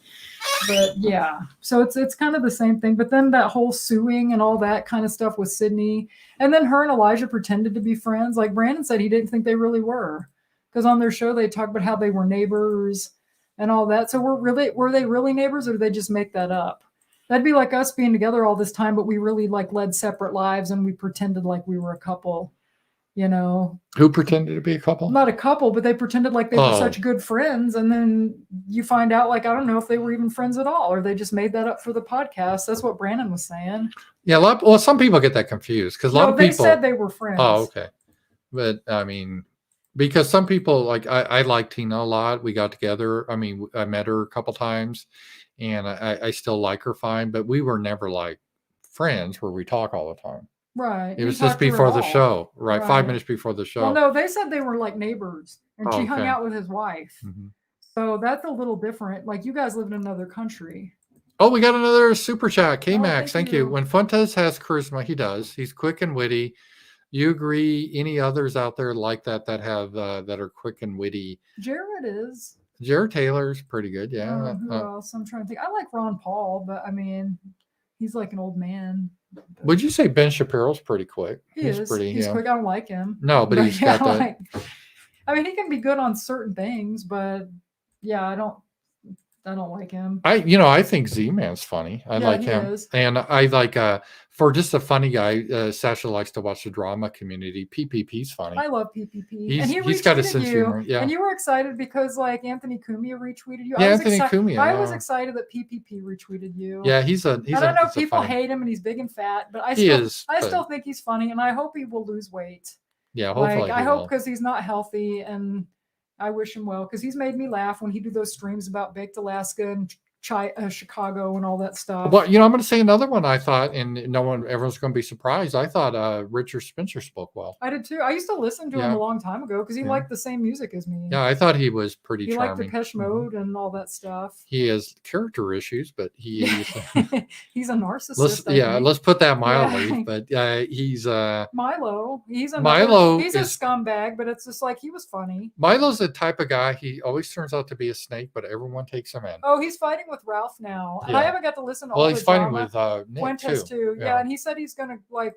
But yeah, so it's kind of the same thing. But then that whole suing and all that kind of stuff with Sydney, and then her and Elijah pretended to be friends. Like Brandon said, he didn't think they really were, because on their show they talked about how they were neighbors and all that. So were they really neighbors, or did they just make that up? That'd be like us being together all this time, but we really like led separate lives and we pretended like we were a couple. You know, Who pretended to be a couple? not a couple, but they pretended like they were Oh. such good friends. And then you find out, like, I don't know if they were even friends at all, or they just made that up for the podcast. That's what Brandon was saying. Yeah, well, some people get that confused because a lot No, of they people. said they were friends. Oh, okay. But I mean, because some people like I like Tina a lot. We got together. I mean, I met her a couple times, and I still like her fine. But we were never like friends where we talk all the time. Right. It You was just talked to her before the all. show, right? 5 Right. minutes before the show. Well, no, they said they were like neighbors, and Oh, she hung okay. out with his wife. Mhm. So that's a little different. Like, you guys live in another country. Oh, we got another super chat. K-Max, thank thank you. you. When Fuentes has charisma, he does. He's quick and witty. You agree? Any others out there like that have that are quick and witty? Jared is. Jared Taylor's pretty good. Yeah. Who else? I'm trying to think. I like Ron Paul, but I mean, he's like an old man. Would you say Ben Shapiro's pretty quick? He's pretty. He's yeah. quick. I don't like him. No, but he's got that. like, I mean, he can be good on certain things, but yeah, I don't like him. I think Z-Man's funny. I Yeah, like he him. is. And I like for just a funny guy, Sasha likes to watch the drama community. PPP's funny. I love PPP. He's- and he he's got a retweeted sense of you, humor, yeah. And you were excited because like Anthony Cumia retweeted you. Yeah, I was Anthony Cumia, I was yeah. excited that PPP retweeted you. Yeah, he's I don't know. he's a People funny- hate him and he's big and fat, but I He still, is, I but- still think he's funny, and I hope he will lose weight. Yeah, hopefully. Like, I he hope will. because he's not healthy, and I wish him well because he's made me laugh when he do those streams about baked Alaska and Chicago and all that stuff. Well, I'm going to say another one. I thought, and everyone's going to be surprised. I thought Richard Spencer spoke well. I did too. I used to listen to him Yeah. a long time ago because he Yeah. liked the same music as me. Yeah, I thought he was pretty He liked charming. Depeche Mhm. Mode and all that stuff. He has character issues, but he is. He's a narcissist. let's put that mildly. Yeah. But he's Milo. He's Milo He's a is- scumbag, but it's just like he was funny. Milo's the type of guy. He always turns out to be a snake, but everyone takes him in. Oh, he's fighting with Ralph now. And I Yeah. haven't got to listen to Well, all he's the fighting drama. with Nick Fuentes too. Yeah. Yeah, and he said he's gonna like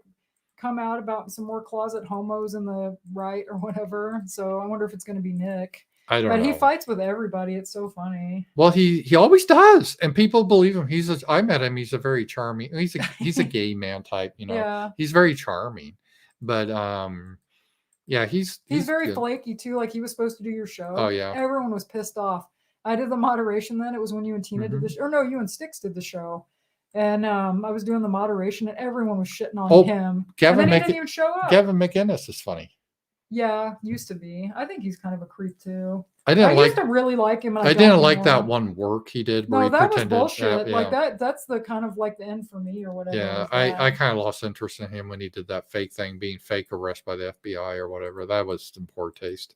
come out about some more closet homos in the right or whatever. So I wonder if it's gonna be Nick. I don't But know. he fights with everybody. It's so funny. Well, he always does, and people believe him. I met him. He's a very charming. He's a gay man type. Yeah. He's very charming, but yeah, He's very good. flaky too. Like he was supposed to do your show. Oh, yeah. Everyone was pissed off. I did the moderation then. It was when you and Tina did the show. Or no, you and Sticks did the show. And I was doing the moderation and everyone was shitting on him. Kevin and then he didn't even show up. Kevin McInnes is funny. Yeah, used to be. I think he's kind of a creep too. I used to really like him. And I didn't like that one work he did where no, he that pretended. was bullshit. Yeah. Like that's the kind of like the end for me or whatever. Yeah, I kind of lost interest in him when he did that fake thing, being fake arrest by the FBI or whatever. That was in poor taste.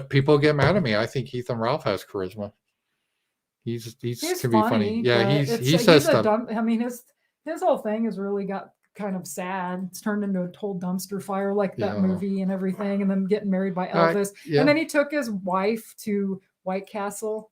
People get mad at me. I think Ethan Ralph has charisma. He's can be funny. Yeah, he says stuff. I mean, his whole thing has really got kind of sad. It's turned into a total dumpster fire, like that movie and everything, and then getting married by Elvis. And then he took his wife to White Castle.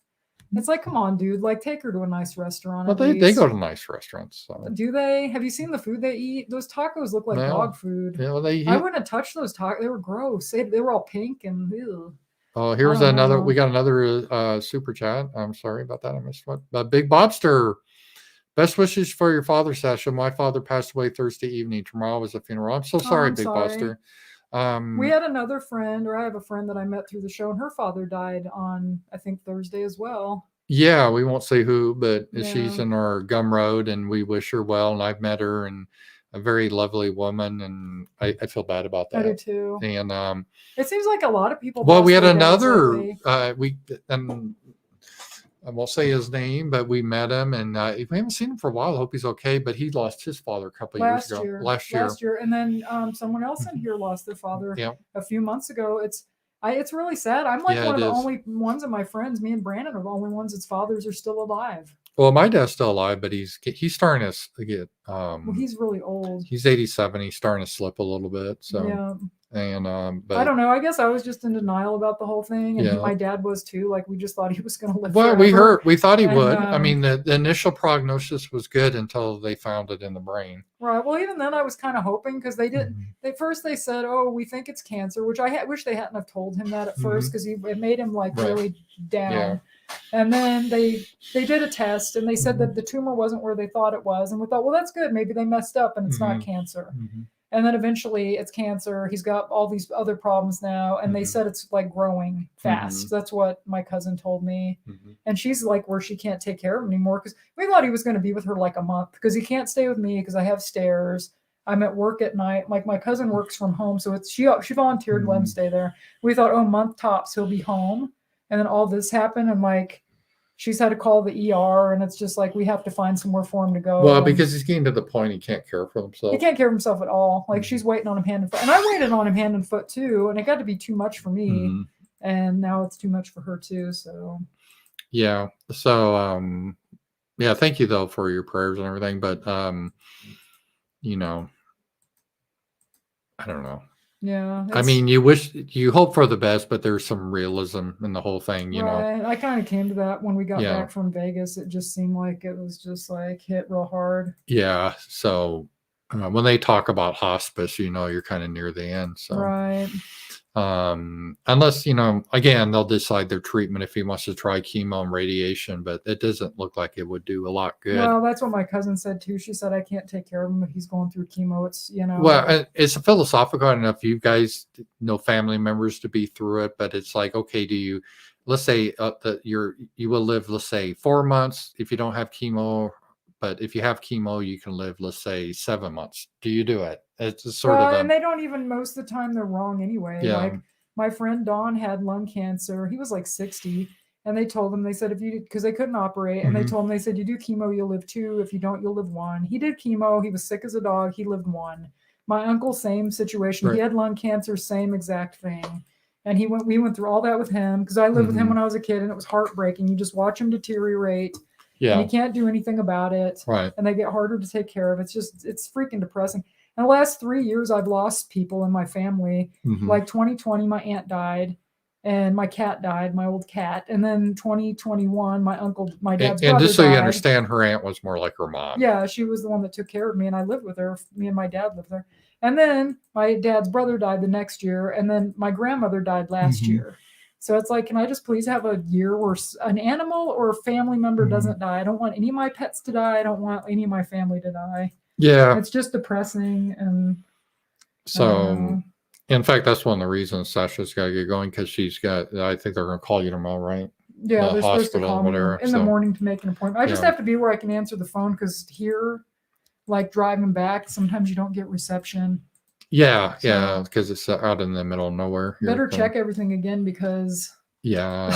It's like, come on, dude! Like, take her to a nice restaurant. Well, they go to nice restaurants. So. Do they? Have you seen the food they eat? Those tacos look like dog food. Yeah, I wouldn't have touched those tacos. They were gross. They were all pink and. Ew. Oh, here's another. We got another super chat. I'm sorry about that. I missed one. Big Bobster. Best wishes for your father's session. My father passed away Thursday evening. Tomorrow was a funeral. I'm so sorry, Big Bobster. We had another friend, or I have a friend that I met through the show, and her father died on, I think, Thursday as well. Yeah, we won't say who, but she's in our Gum Road, and we wish her well. And I've met her, and a very lovely woman, and I feel bad about that. I do too. And it seems like a lot of people. Well, we had another. I won't say his name, but we met him, and we haven't seen him for a while. I hope he's okay. But he lost his father a couple of years ago. Last year, and then someone else in here lost their father a few months ago. It's really sad. I'm like one of the only ones of my friends. Me and Brandon are the only ones whose fathers are still alive. Well, my dad's still alive, but he's starting to get. Well, he's really old. He's 87. He's starting to slip a little bit. So yeah. And but I don't know. I guess I was just in denial about the whole thing, and my dad was too. Like we just thought he was going to live. Well, forever. we thought he would. I mean, the initial prognosis was good until they found it in the brain. Right. Well, even then, I was kind of hoping because they did. They said, "Oh, we think it's cancer," which I wish they hadn't have told him that at first because it made him like really down. Yeah. And then they did a test and they said that the tumor wasn't where they thought it was, and we thought, well, that's good. Maybe they messed up and it's not cancer. And then eventually it's cancer. He's got all these other problems now. And they said it's like growing fast. That's what my cousin told me. And she's like where she can't take care of him anymore because we thought he was going to be with her like a month because he can't stay with me because I have stairs. I'm at work at night. Like my cousin works from home. So she volunteered to let him stay there. We thought, oh, month tops, he'll be home. And then all this happened. And like, she's had to call the ER, and it's just like we have to find somewhere for him to go. Well, because he's getting to the point he can't care for himself. He can't care for himself at all. Like she's waiting on him hand and foot, and I waited on him hand and foot too, and it got to be too much for me, and now it's too much for her too. So, yeah. So, yeah. Thank you though for your prayers and everything, but you know, I don't know. Yeah. I mean, you hope for the best, but there's some realism in the whole thing, you know. I kind of came to that when we got back from Vegas. It just seemed like it was just like hit real hard. Yeah. So when they talk about hospice, you know, you're kind of near the end. So right. Unless, you know, again, they'll decide their treatment if he wants to try chemo and radiation, but it doesn't look like it would do a lot good. Well, that's what my cousin said too. She said, I can't take care of him if he's going through chemo. It's, you know. Well, it's a philosophical enough. You guys know family members to be through it, but it's like, okay, let's say that you will live, let's say 4 months if you don't have chemo, but if you have chemo, you can live, let's say 7 months. Do you do it? It's sort of and they don't even, most of the time they're wrong anyway. Yeah. Like my friend Don had lung cancer. He was like 60, and they told him, they said, because they couldn't operate, and they told him, they said, you do chemo, you'll live 2. If you don't, you'll live 1. He did chemo. He was sick as a dog. He lived 1. My uncle, same situation. Right. He had lung cancer, same exact thing. And we went through all that with him because I lived with him when I was a kid, and it was heartbreaking. You just watch him deteriorate. Yeah. And you can't do anything about it. Right. And they get harder to take care of. It's freaking depressing. In the last 3 years, I've lost people in my family. Like 2020, my aunt died. and my cat died, my old cat. And then 2021, my dad's And brother just so you died. understand, her aunt was more like her mom. Yeah, she was the one that took care of me, and I lived with her. Me and my dad lived there. And then my dad's brother died the next year, and then my grandmother died last Mhm. year. So it's like, can I just please have a year where an animal or a family member Mhm. doesn't die? I don't want any of my pets to die. I don't want any of my family to die. Yeah. It's just depressing. And So, in fact, that's one of the reasons Sasha's got to get going, because I think they're going to call you tomorrow, right? yeah, The they're supposed to hospital, call me whatever, in the so- morning to make an appointment. I just Yeah. have to be where I can answer the phone, because here, like driving back, sometimes you don't get reception. Yeah, So- yeah, because it's out in the middle of nowhere. here, Better so- check everything again, because Yeah.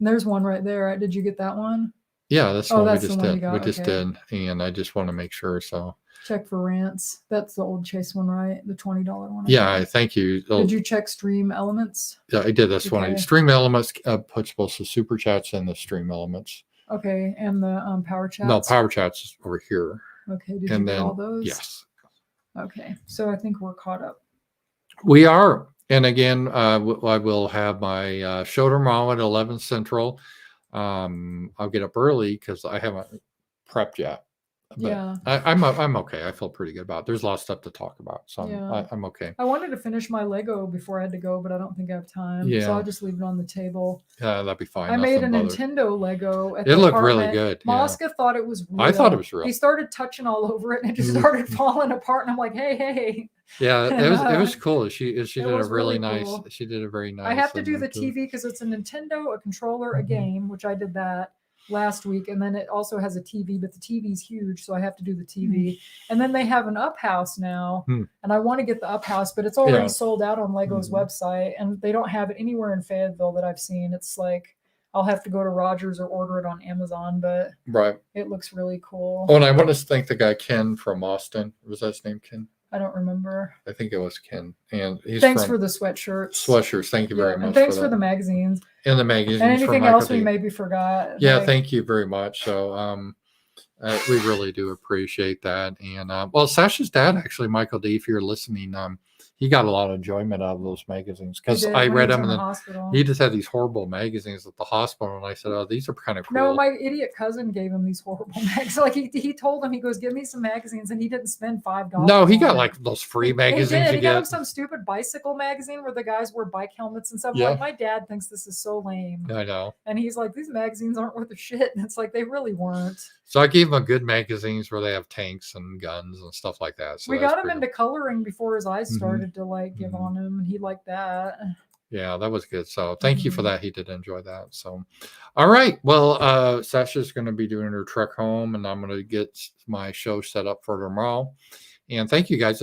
there's one right there. Did you get that one? Yeah, that's the Oh, one we that's the just one you did. got, We just okay. did, and I just want to make sure. So Check for rants. That's the old Chase one, right? The $20 one. I yeah, think. thank you. Did you check Stream Elements? Yeah, I did this one. Okay. Stream Elements puts both the super chats and the Stream Elements. Okay, and the Power Chats. No, Power Chats is over here. Okay, did and you get then all those? yes, Okay, so I think we're caught up. we are. And again, I will have my show tomorrow at 11 Central. I'll get up early because I haven't prepped yet. But Yeah. I'm okay. I feel pretty good about it. There's a lot of stuff to talk about, so Yeah. I'm okay. I wanted to finish my Lego before I had to go, but I don't think I have time. Yeah. So I'll just leave it on the table. Yeah, that'd be fine. I made a Nothing bothers- Nintendo Lego. At It the looked really apartment. good. Yeah. Mosca thought it was real. I thought it was real. He started touching all over it, and it just Mhm. started falling apart. And I'm like, hey. Yeah, it was cool. She did a was really really nice. cool. She did a very nice. I have to do the and, TV because it's a Nintendo, a controller, a Mhm. game, which I did that last week. And then it also has a TV, but the TV's huge. So I have to do the TV. And then they have an up house now. Hmm. And I want to get the up house, but it's already Yeah. sold out on Lego's Mhm. website. And they don't have it anywhere in Fayetteville that I've seen. It's like, I'll have to go to Rogers or order it on Amazon, but Right. it looks really cool. Oh, and I want to thank the guy Ken from Austin. Was that his name, Ken? I don't remember. I think it was Ken. And he's Thanks from for the sweatshirts. Sweatshirts. Thank you very Yeah, much. and thanks for for that. the magazines. And the magazines. And from anything Michael else we D. maybe forgot. Yeah, like- thank you very much. So, we really do appreciate that. And well, Sasha's dad, actually, Michael D, if you're listening, he got a lot of enjoyment out of those magazines, because did I when he read was them, in and the then hospital. he just had these horrible magazines at the hospital, and I said, "Oh, these are kind of cool." No, my idiot cousin gave him these horrible magazines. Like he told him, he goes, "Give me some magazines," and he didn't spend $5. No, he got on it. like those free He magazines did. you He got him get. some stupid bicycle magazine where the guys wear bike helmets and stuff. Yeah. Like, my dad thinks this is so lame, I know. and he's like, "These magazines aren't worth a shit." And it's like, they really weren't. So I gave him a good magazines where they have tanks and guns and stuff like that. So We that's got him pretty into coloring before his eyes Mhm. started to like give Mhm. on him, and he liked that. Yeah, that was good. So thank you for Mhm. that. He did enjoy that. So, all right. Well, Sasha's going to be doing her trek home, and I'm going to get my show set up for tomorrow. And thank you guys.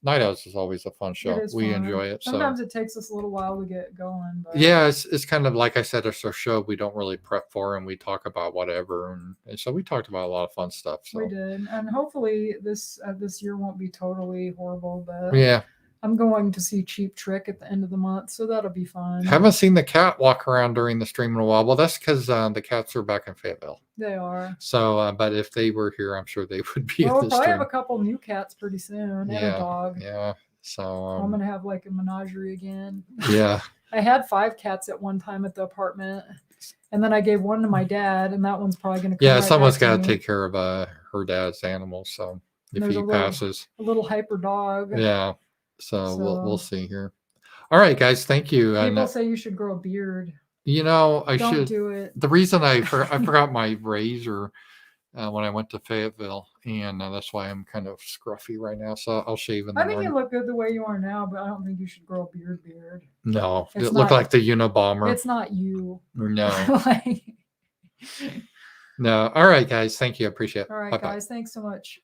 Night Owls is always a fun show. It is We fun. enjoy it. Sometimes it takes us a little while to get going. But Yeah, it's kind of like I said, it's our show. We don't really prep for, and we talk about whatever. And so we talked about a lot of fun stuff. So we did, and hopefully this year won't be totally horrible. But yeah, I'm going to see Cheap Trick at the end of the month, so that'll be fun. haven't seen the cat walk around during the stream in a while. Well, that's because the cats are back in Fayetteville. They are. So, but if they were here, I'm sure they would be Well, at we'll the probably stream. have a couple new cats pretty soon, and a Yeah, dog. Yeah. So I'm gonna have like a menagerie again. yeah. I had 5 cats at one time at the apartment, and then I gave one to my dad, and that one's probably gonna come Yeah, right someone's back got to me. take care of her dad's animals. So if There's he a little- passes, A little hyper dog. yeah. So we'll So- see here. All right, guys. Thank you. People And say you should grow a beard. I Don't should. do it. The reason I forgot my razor when I went to Fayetteville, and that's why I'm kind of scruffy right now. So I'll shave in the I think morning. you look good the way you are now, but I don't think you should grow a beard. No, It's it looked not- like the Unabomber. It's not you. No, Like, no. All right, guys. Thank you. I appreciate it. all right, Bye-bye. guys. Thanks so much.